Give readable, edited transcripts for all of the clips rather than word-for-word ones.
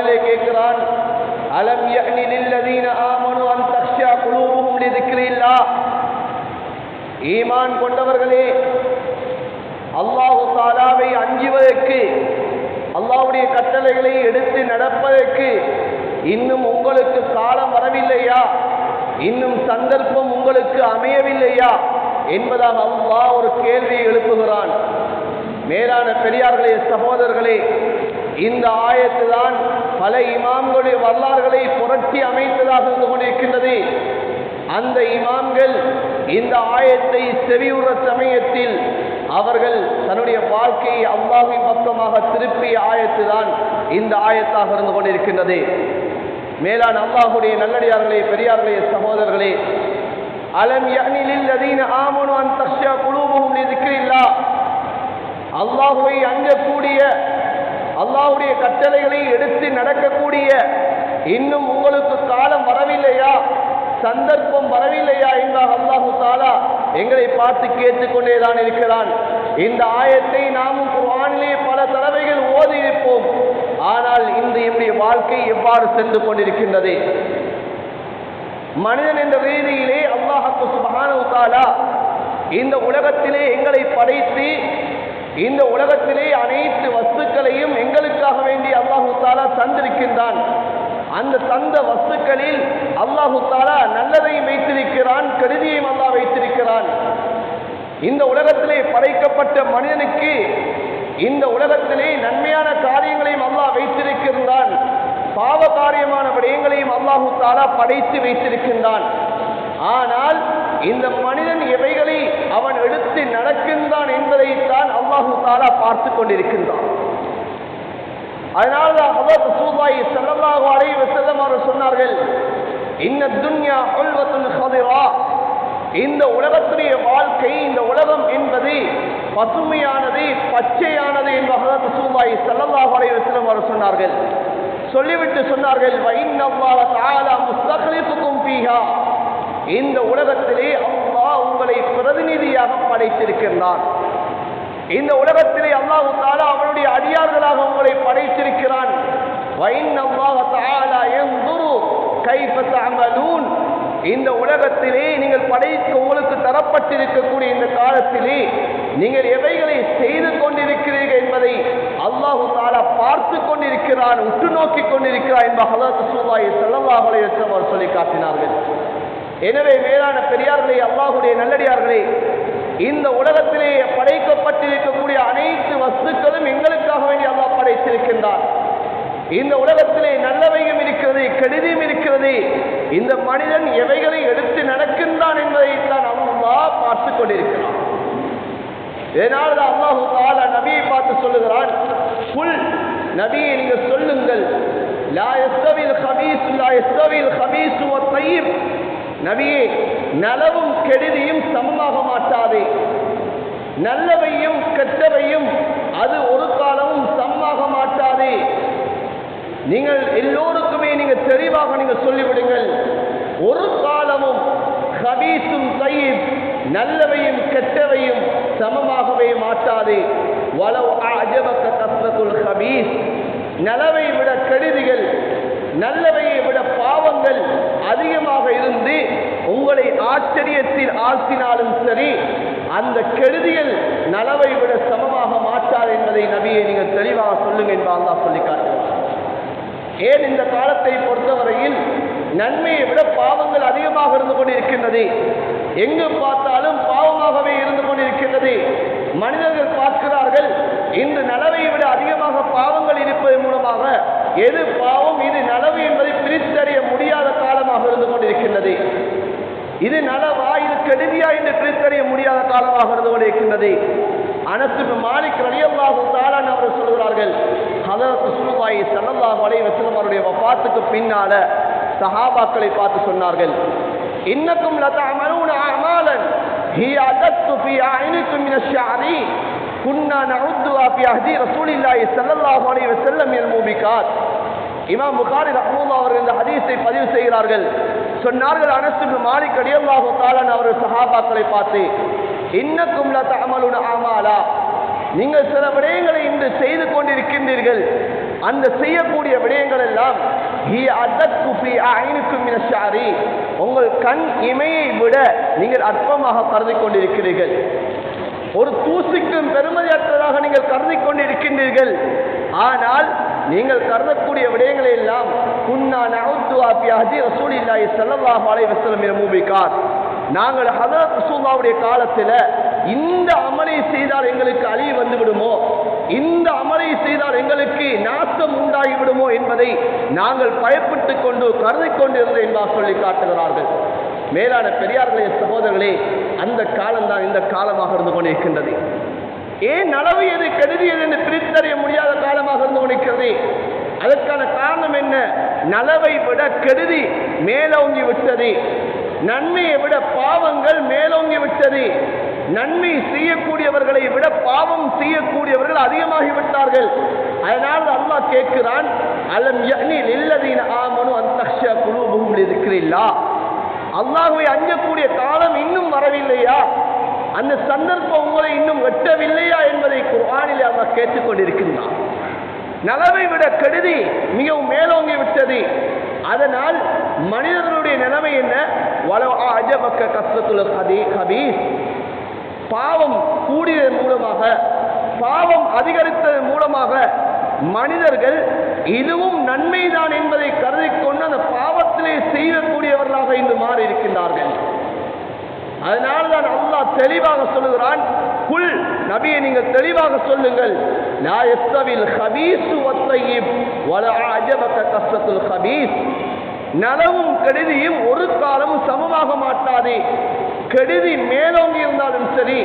கேட்கிறான், அலம் யஅனி லில்லதீன ஆமனு அன் தக்ஷா குலூபுஹும் லிذிக்ரில்லாஹ். ஈமான் கொண்டவர்களே, அல்லாஹ் தஆலாவை அஞ்சுவதற்கு, அல்லாஹ்வுடைய கட்டளைகளை எடுத்து நடப்பதற்கு இன்னும் உங்களுக்கு காலம் வரவில்லையா, இன்னும் சந்தர்ப்பம் உங்களுக்கு அமையவில்லையா என்பதாக அல்லாஹ் ஒரு கேள்வியை எழுப்புகிறான். மேலான பெரியார்களே, சகோதரர்களே, இந்த ஆயத்து தான் பல இமாம்களுடைய வரலாறுகளை புரட்டி அமைத்ததாக இருந்து கொண்டிருக்கின்றது. அந்த இமாம்கள் இந்த ஆயத்தை செவியுற சமயத்தில் அவர்கள் தன்னுடைய வாழ்க்கையை அல்லாஹ்வின் பக்கமாக திருப்பிய ஆயத்து தான் இந்த ஆயத்தாக இருந்து கொண்டிருக்கின்றது. மேலான அல்லாஹ்வுடைய நல்லடியார்களே, பெரியார்களே, சகோதரர்களே, அலம் யஅனி லில்லதீன ஆமனு அன் தக்ஷா குலூபுஹும் லிذிக்ரில்லாஹ். அல்லாஹ்வை அஞ்சக்கூடிய, அல்லாஹ்வுடைய கட்டளைகளை எடுத்து நடக்கக்கூடிய இன்னும் உங்களுக்கு காலம் வரவில்லையா, சந்தர்ப்பம் வரவில்லையா என்றால் அல்லாஹு தஆலா எங்களை பார்த்து கேட்டுக்கொண்டேதான் இருக்கிறான். இந்த ஆயத்தை நாமும் குர்ஆனிலே பல தடவைகள் ஓதி இருப்போம். ஆனால் இன்று என்னுடைய வாழ்க்கை எவ்வாறு சென்று கொண்டிருக்கின்றது? மனிதன் என்ற ரீதியிலே அல்லாஹ் சுப்ஹானஹு வ தஆலா இந்த உலகத்திலே எங்களை படைத்து, இந்த உலகத்திலே அனைத்து வஸ்துக்களையும் எங்களுக்காக வேண்டி அல்லாஹு தஆலா தந்திருக்கின்றான். அந்த தந்த வஸ்துக்களில் அல்லாஹு தஆலா நல்லதையும் வைத்திருக்கிறான், கெடுதியையும் அல்லாஹ் வைத்திருக்கிறான். இந்த உலகத்திலே படைக்கப்பட்ட மனிதனுக்கு இந்த உலகத்திலே நன்மையான காரியங்களையும் அல்லாஹ் வைத்திருக்கின்றான், பாவ காரியமான விடயங்களையும் அல்லாஹு தஆலா படைத்து வைத்திருக்கின்றான். ஆனால் இந்த மனிதன் எவைகளை அவன் எடுத்து நடக்கின்றான் என்பதைத்தான் அல்லாஹு தஆலா பார்த்து கொண்டிருக்கின்றான். அதனால்தான் ஹஜ்ரத் ரசூலுல்லாஹி ஸல்லல்லாஹு அலைஹி வஸல்லம் அவர்கள் சொன்னார்கள், இன்ன துன்யா ஹுல்வத்துன் ஹதிரா. இந்த உலகத்துடைய வாழ்க்கை, இந்த உலகம் என்பது பசுமையானது, பச்சையானது என்று ஹஜ்ரத் ரசூலுல்லாஹி ஸல்லல்லாஹு அலைஹி வஸல்லம் அவர்கள் சொன்னார்கள். சொல்லிவிட்டு சொன்னார்கள், வ இன்னல்லாஹ தஆலா முஸ்தக்லிஃபுக்கும் ஃபீஹா. இந்த உலகத்திலே அல்லாஹ் உங்களை பிரதிநிதியாக படைத்திருக்கின்றான். இந்த உலகத்திலே அல்லாஹ் தஆலா அவனுடைய அடியார்களாக உங்களை படைத்திருக்கிறான். வ இன்னல்லாஹ தஆலா யன்துரு கைஃப தஅமலூன். இந்த உலகத்திலே நீங்கள் உங்களுக்கு தரப்பட்டிருக்கக்கூடிய இந்த காலத்திலே நீங்கள் எவைகளை செய்து கொண்டிருக்கிறீர்கள் என்பதை அல்லாஹ் தஆலா பார்த்து கொண்டிருக்கிறான், உற்று நோக்கி கொண்டிருக்கிறான் என்ப ஹஜ்ரத் ரசூலுல்லாஹி ஸல்லல்லாஹு அலைஹி வஸல்லம் அவர்கள் சொல்லி காட்டினார்கள். எனவே மேலான பெரியார்களே, அல்லாஹ்வுடைய நல்லடியார்களே, இந்த உலகத்திலே படைக்கப்பட்டிருக்கக்கூடிய அனைத்து வஸ்துக்களும் எங்களுக்காக வேண்டி அல்லாஹ் படைத்திருக்கின்றான். இந்த உலகத்திலே நல்லவையும் இருக்கிறது, கெடுதியும் இருக்கிறது. இந்த மனிதன் எவைகளை எடுத்து நடக்கின்றான் என்பதைத்தான் அல்லாஹ் பார்த்து கொண்டிருக்கிறான். இதனால்தான் அல்லாஹு தஆலா நபியை பார்த்து சொல்லுகிறான், குல், நபியை நீங்க சொல்லுங்கள், லா யஸ்தவில் ஹபீஸ் லா யஸ்தவில் ஹபீஸ் வ தய்யிப். நபியே, நலவும் கெடுதியும் சமமாக மாட்டாதே. நல்லவையும் கெட்டவையும் அது ஒரு காலமும் சமமாக மாட்டாதே. நீங்கள் எல்லோருக்குமே நீங்க தெளிவாக நீங்க சொல்லிவிடுங்கள், ஒரு காலமும் ஹபீஸும் தய்யிப், நல்லவையும் கெட்டவையும் சமமாகவே மாட்டாதே. வலவ் அஅஜபக கஸ்ரத்துல் ஹபீஸ். நல்லவை விட கெடுதிகள், நல்லவையை விட பாவங்கள் அதிகமாக இருந்து உங்களை ஆச்சரியத்தில் ஆழ்த்தினாலும் சரி, அந்த கெடுதிகள் நலவை விட சமமாக மாட்டாது என்பதை நபியை நீங்கள் தெளிவாக சொல்லுங்க என்று அல்லாஹ் சொல்லி காட்டுகிறார். ஏன் இந்த காலத்தை பொறுத்தவரையில் நன்மையை விட பாவங்கள் அதிகமாக இருந்து கொண்டிருக்கின்றது. எங்கு பார்த்தாலும் பாவமாகவே இருந்து கொண்டிருக்கின்றது. மனிதர்கள் பார்க்கிறார்கள், இன்று நலவை விட அதிகமாக பாவங்கள் இருப்பதன் மூலமாக எது பாவம், இது நலவு என்பதை பிரித்தறிய முடியாத காலமாக இருந்து கொண்டிருக்கின்றது. இது நலவா, இது கெடுதியா என்று பிரித்தறிய முடியாத காலமாக இருந்து கொண்டிருக்கின்றது. அனஸ் இப்னு மாலிக் ரலியல்லாஹு தஆலா அவர்கள் சொல்கிறார்கள், ஹஜ்ரத் ரசூலுல்லாஹி ஸல்லல்லாஹு அலைஹி வஸல்லம் அவருடைய வஃபாத்துக்கு பின்னால சஹாபாக்களை பார்த்து சொன்னார்கள், இன்னக்கும் லதஅமலூன அமாலன் ஹிய அதத்து ஃபீ அய்னிக்கும் மின ஷஅரி குன்னா நஉதுஹா ஃபீ அஹ்தி ரசூலில்லாஹி ஸல்லல்லாஹு அலைஹி வஸல்லம் மினல் மூபிகாத். இமாம் புகாரி ரஹ்மத்துல்லாஹி அவர்கள் இந்த ஹதீஸை பதிவு செய்கிறார்கள். சொன்னார்கள், அனஸ் இப்னு மாலிக் ரலியல்லாஹு தஆலா அவர்கள் சஹாபாக்களை பார்த்து, இன்னக்கும் லதஅமலூன அமாலா, நீங்கள் சில விடயங்களை இன்று செய்து கொண்டிருக்கின்றீர்கள், அந்த செய்யக்கூடிய விடயங்கள் எல்லாம் உங்கள் கண் இமையை விட நீங்கள் அற்பமாக கருதி கொண்டிருக்கிறீர்கள். ஒரு தூசிக்கும் பெருமதியற்றதாக நீங்கள் கருதி கொண்டிருக்கின்றீர்கள். ஆனால் நீங்கள் கருதக்கூடிய விடயங்களை எல்லாம் நாங்கள் ஹதரத் ரசூலுல்லாஹ்வுடைய காலத்தில் இந்த அமலை செய்தால் எங்களுக்கு அழி வந்து விடுமோ, இந்த அமலை செய்தால் எங்களுக்கு நாசம் உண்டாகி விடுமோ என்பதை நாங்கள் பயப்பட்டு கொண்டு கருதி கொண்டிருந்தோம் என்பதாக சொல்லி காட்டுகிறார்கள். மேலான பெரியார்களே, சகோதரர்களே, அந்த காலம்தான் இந்த காலமாக இருந்து கொண்டிருக்கின்றது. ஏன் நலவு எது கெடுதியது என்று பிரித்தறிய முடியாத காலமாக இருந்து கொண்டிருக்கிறது? அதற்கான காரணம் என்ன? நலவை விட கெடுதி மேலோங்கி விட்டது, நன்மையை விட பாவங்கள் மேலோங்கி விட்டது. நன்மை செய்யக்கூடியவர்களை விட பாவம் செய்யக்கூடியவர்கள் அதிகமாகிவிட்டார்கள். அதனால் அல்லாஹ் கேட்கிறான், அலம் யஅனி லில்லதீன ஆமனு அன் தக்ஷா குலூபுஹும் லிذிக்ரில்லாஹ். அல்லாஹ்வை அஞ்சக்கூடிய காலம் இன்னும் வரவில்லையா? அந்த சந்தர்ப்பம் உங்களை இன்னும் வெட்டவில்லையா என்பதை குர்ஆனிலே அல்லாஹ் கேட்டுக்கொண்டிருக்கின்றான். நலவை விட கெடுதி மிகவும் மேலோங்கி விட்டது. அதனால் மனிதர்களுடைய நிலைமை என்ன? வலவ் அஜபக்க கஸ்ரத்துல் ஹபீஸ். பாவம் கூடியதன் மூலமாக, பாவம் அதிகரித்ததன் மூலமாக மனிதர்கள் இதுவும் நன்மைதான் என்பதை கருதி கொண்டு அந்த பாவத்திலே செய்யக்கூடியவர்களாக இன்று மாறி இருக்கின்றார்கள். அதனால்தான் அல்லாஹ் தெளிவாக சொல்லுகிறான், குல் நபியை நீங்கள் தெளிவாக சொல்லுங்கள், லா யஸ்தவில் ஹபீஸு வத்தய்யிப் வலா அஜபக கஸ்ரத்துல் ஹபீஸ். நலவும் கெடுதியும் ஒரு காலமும் சமமாக மாட்டாது. கெடுதி மேலோங்கி இருந்தாலும் சரி,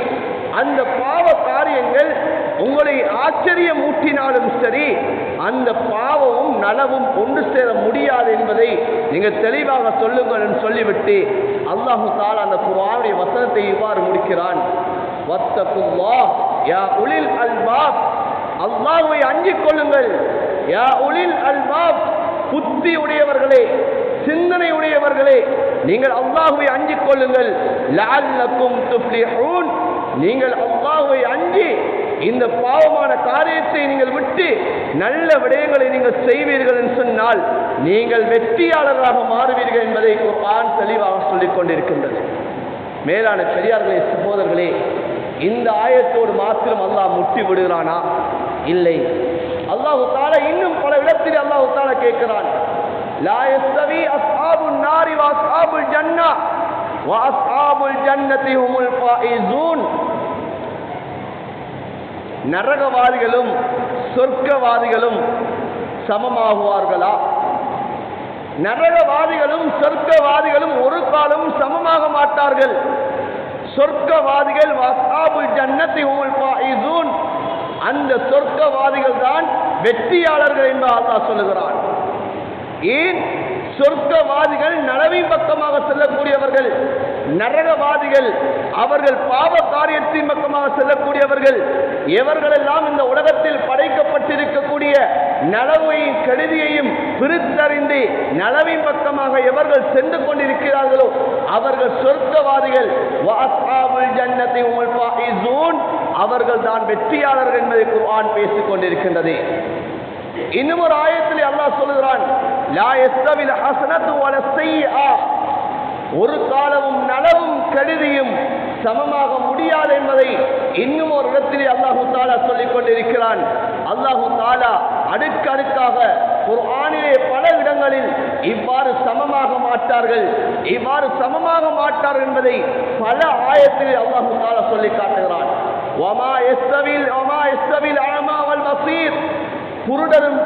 அந்த பாவ காரியங்கள் உங்களை ஆச்சரியம் ஊட்டினாலும் சரி, அந்த பாவமும் நலவும் ஒன்று சேர முடியாது என்பதை நீங்கள் தெளிவாக சொல்லுங்கள் என்று சொல்லிவிட்டு அல்லாஹு தஆலா அந்த குர்ஆனுடைய வசனத்தை இவ்வாறு முடிக்கிறான், வத்தகுல்லாஹ் யா உலில் அல்பாப். அல்லாஹ்வை அஞ்சிக் கொள்ளுங்கள், யா உலில் அல்பாப், புத்தி உடையவர்களே, சிந்தனை உடையவர்களே, நீங்கள் அல்லாஹ்வை அஞ்சிக் கொள்ளுங்கள். லஅல்லக்கும் துஃப்லிஹூன். நீங்கள் அல்லாஹ்வை அஞ்சி இந்த பாவமான காரியத்தை நீங்கள் விட்டு நல்ல விடயங்களை நீங்கள் செய்வீர்கள் என்று சொன்னால் நீங்கள் வெற்றியாளராக மாறுவீர்கள் என்பதை குர்ஆன் தெளிவாக சொல்லிக் கொண்டிருக்கின்றது. மேலான பெரியார்களே, சகோதரர்களே, இந்த ஆயத்தோடு மாத்திரம் அல்லாஹ் முட்டி விடுகிறானா? இல்லை. அல்லாஹு தஆலா இன்னும் பல இடத்தில் அல்லாஹு தஆலா கேட்கிறான், லா யஸ்தவி அஸ்ஹாபுன் நாரி வ அஸ்ஹாபுல் ஜன்னah வ அஸ்ஹாபுல் ஜன்னதி ஹுமுல் ஃபாயிசூன். நரகவாதிகளும் சொர்க்கவாதிகளும் சமமாகுவார்களா? நரகவாதிகளும் சொர்க்கவாதிகளும் ஒரு காலமும் சமமாக மாட்டார்கள். சொர்க்கவாதிகள் வஸ்ஹாபுல் ஜன்னதி ஹுமுல் ஃபாயிசூன், அந்த சொர்க்கவாதிகள் தான் வெற்றியாளர்கள் என்று அல்லாஹ் சொல்லுகிறான். ஏன்? சொர்க்கவாதிகள் நலவின் பக்கமாக செல்லக்கூடியவர்கள், நரகவாதிகள் அவர்கள் பாவ காரியத்தின் பக்கமாக செல்லக்கூடியவர்கள். எவர்களெல்லாம் இந்த உலகத்தில் படைக்கப்பட்டிருக்கக்கூடிய நலவையும் கெடுதியையும் பிரித்தறிந்து நலவின் பக்கமாக எவர்கள் சென்று கொண்டிருக்கிறார்களோ அவர்கள் சொர்க்கவாதிகள். வஅஸ்ஹாபுல் ஜன்னதி ஹுமுல் ஃபாயிசூன், அவர்கள் தான் வெற்றியாளர்கள் என்பதை குர்ஆன் பேசிக் கொண்டிருக்கின்றது. இன்னும் ஒரு ஆயத்தில் அல்லாஹ் சொல்லுகிறான், லா யஸ்தவில் ஹஸனத்து வல ஸய்யிஆ. ஒரு காலமும் நலவும் கெடுதியும் சமமாக முடியாது என்பதை இன்னும் ஒரு இடத்திலே அல்லாஹு தஆலா சொல்லிக் கொண்டிருக்கிறான். அல்லாஹு தஆலா அடுக்கடுக்காக குர்ஆனிலே பல இடங்களில் இவ்வாறு சமமாக மாட்டார்கள், இவ்வாறு சமமாக மாட்டார்கள் என்பதை பல ஆயத்திலே அல்லாஹு தஆலா சொல்லி காட்டுகிறான். வமா யஸ்தவில் அமா வல் பஸீர். குருடரும்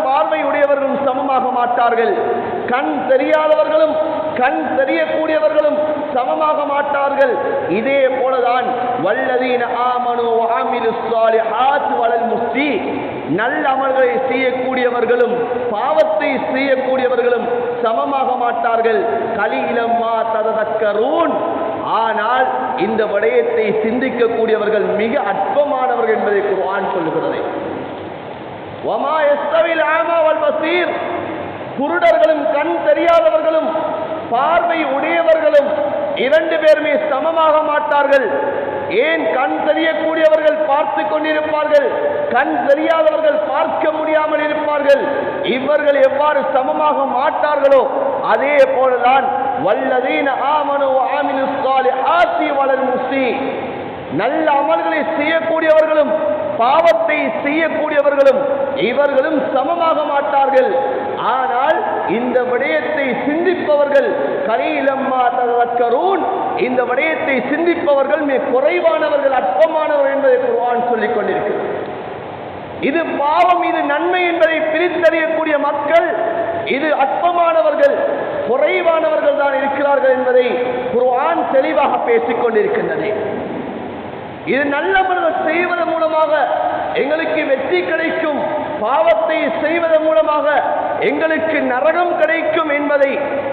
பார்வையுடையவர்களும் சமமாக மாட்டார்கள். கண் தெரியாதவர்களும் கண் தெரியக்கூடியவர்களும் சமமாக மாட்டார்கள். இதே போலதான் வல்லதீன ஆமனு வ அமிலுஸ் ஸாலிஹாத் வலல் முஸ்தி. நல்ல அமல்களை செய்யக்கூடியவர்களும் பாவத்தை செய்யக்கூடியவர்களும் சமமாக மாட்டார்கள். கலீலம் மா ததக்கரூன். ஆனால் இந்த விடயத்தை சிந்திக்கக்கூடியவர்கள் மிக அற்பமானவர்கள் என்பதை குர்ஆன் சொல்லுகிறது. வமா யஸ்தவில் ஆமா வல் பஸீர். குருடர்களும் கண் தெரியாதவர்களும் பார்வை உடையவர்களும் இரண்டு பேருமே சமமாக மாட்டார்கள். ஏன் கண் தெரியக்கூடியவர்கள் பார்த்து கொண்டிருப்பார்கள், கண் தெரியாதவர்கள் பார்க்க முடியாமல் இருப்பார்கள்? இவர்கள் எவ்வாறு சமமாக மாட்டார்களோ அதே போலதான் வல்லதீன ஆமனு வஅமிலு ஸாலிஹாத்தி வலல் முஸீ, நல்ல அமல்களை செய்யக்கூடியவர்களும் பாவத்தை செய்யக்கூடியவர்களும் இவர்களும் சமமாக மாட்டார்கள். ஆனால் இந்த விடயத்தை சிந்திப்பவர்கள் கலீலம்மா ததக்கரூன், இந்த விடயத்தை சிந்திப்பவர்கள் மிக குறைவானவர்கள், அற்பமானவர்கள் என்பதை குர்ஆன் சொல்லிக் கொண்டிருக்கிறது. இது பாவம், இது நன்மை என்பதை பிரித்தறியக்கூடிய மக்கள் இது அற்பமானவர்கள், குறைவானவர்கள் தான் இருக்கிறார்கள் என்பதை குர்ஆன் தெளிவாக பேசிக் கொண்டிருக்கின்றது. இது நல்லவர்கள் செய்வதன் மூலமாக எங்களுக்கு வெற்றி கிடைக்கும், பாவத்தை செய்வதன் மூலமாக எங்களுக்கு நரகம் கிடைக்கும் என்பதை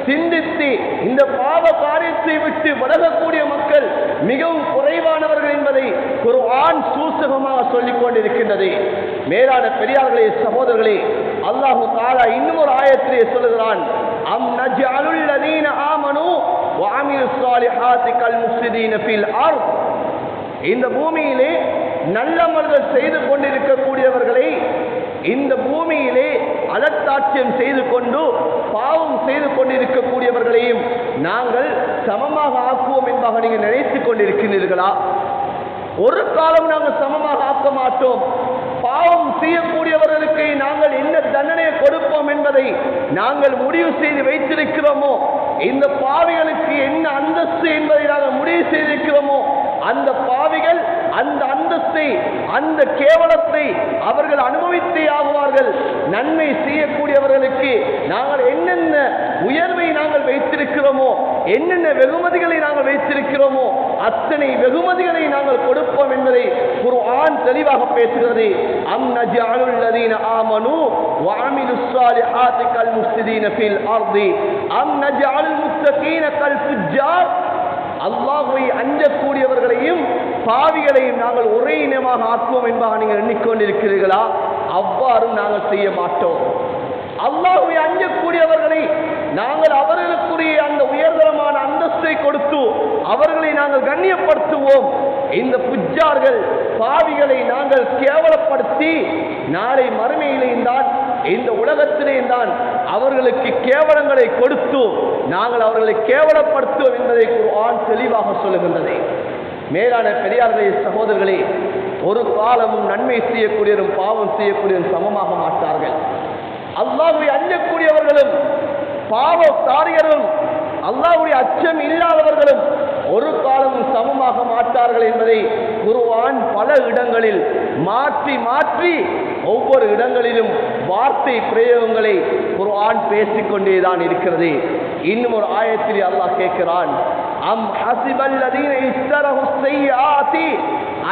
சிந்தித்து இந்த பாவ காரியத்தை விட்டு விலகக்கூடிய மக்கள் மிகவும் குறைவானவர்கள் என்பதை குர்ஆன் சூசகமாக சொல்லிக் கொண்டிருக்கின்றது. மேலான பெரியார்களே, சகோதரர்களே, அல்லாஹு தஆலா இன்னும் ஒரு ஆயத்திலே சொல்லுகிறான், அம் நஜ்அலுல் லதீன ஆமனு வஅமிலுஸ் ஸாலிஹாத்தி கல் முஃப்ஸிதீன ஃபில் அர்த், இந்த பூமியிலே நல்லமல்கள் செய்து கொண்டிருக்கக்கூடியவர்களை இந்த பூமியிலே அலட்சாட்சியம் செய்து கொண்டு பாவம் செய்து கொண்டிருக்கக்கூடியவர்களையும் நாங்கள் சமமாக ஆக்குவோம் என்பதாக நீங்கள் நினைத்துக் கொண்டிருக்கிறீர்களா? ஒரு காலம் நாங்கள் சமமாக ஆக்க மாட்டோம். பாவம் செய்யக்கூடியவர்களுக்கு நாங்கள் என்ன தண்டனையை கொடுப்போம் என்பதை நாங்கள் முடிவு செய்து வைத்திருக்கிறோமோ, இந்த பாவிகளுக்கு என்ன அந்தஸ்து என்பதை நாங்கள் முடிவு செய்திருக்கிறோமோ, அந்த பாவிகள் அந்த அந்தஸ்தை, அந்த கேவலத்தை அவர்கள் அனுபவித்தே ஆகுவார்கள். நன்மை செய்யக்கூடியவர்களுக்கு நாங்கள் என்னென்ன உயர்வை நாங்கள் வைத்திருக்கிறோமோ, என்னென்ன வெகுமதிகளை நாங்கள் வைத்திருக்கிறோமோ அத்தனை வெகுமதிகளை நாங்கள் கொடுப்போம் என்பதை குர்ஆன் தெளிவாக பேசுகிறது. அம் நஜ்அலுல் லதீன ஆமனு வஅமிலுஸ் ஸாலிஹாத்தி கல் முஃப்ஸிதீன ஃபில் அர்தி அம் நஜ்அலுல் முத்தகீன கல் ஃபுஜ்ஜார், அல்லாஹ்வை அஞ்சக்கூடியவர்களையும் பாவிகளையும் நாங்கள் ஒரே இனமாக ஆக்குவோம் என்பதாக நீங்கள் எண்ணிக்கொண்டிருக்கிறீர்களா? அவ்வாறும் நாங்கள் செய்ய மாட்டோம். அல்லாஹ்வை அஞ்சக்கூடியவர்களை நாங்கள் அவர்களுக்குரிய அந்த உயர்தரமான அந்தஸ்தை கொடுத்து அவர்களை நாங்கள் கண்ணியப்படுத்துவோம். இந்த புஜ்ஜார்கள் பாவிகளை நாங்கள் கேவலப்படுத்தி நாளை மறுமையிலேயும் தான் இந்த உலகத்திலேயும் தான் அவர்களுக்கு கேவலங்களை கொடுத்து நாங்கள் அவர்களை கேவலப்படுத்துவோம் என்பதை குர்ஆன் தெளிவாக சொல்லுகின்றது. மேலான பெரியார்களே, சகோதரர்களே, ஒரு காலமும் நன்மை செய்யக்கூடியவரும் பாவம் செய்யக்கூடியவரும் சமமாக மாட்டார்கள். அல்லாஹ்வை அஞ்சக்கூடியவர்களும் பாவக்காரியரும் அல்லாஹ்வுடைய அச்சம் இல்லாதவர்களும் ஒரு காலமும் சமமாக மாட்டார்கள் என்பதை குர்ஆன் பல இடங்களில் மாற்றி மாற்றி ஒவ்வொரு இடங்களிலும் வார்த்தை பிரயோகங்களை குர்ஆன் பேசிக்கொண்டேதான் இருக்கிறது. இன்னும் ஒரு ஆயத்தில் அல்லாஹ் கேட்கிறான், அம் ஹஸிபல் லதீன இஸ்தரஹு ஸய்யாத்தி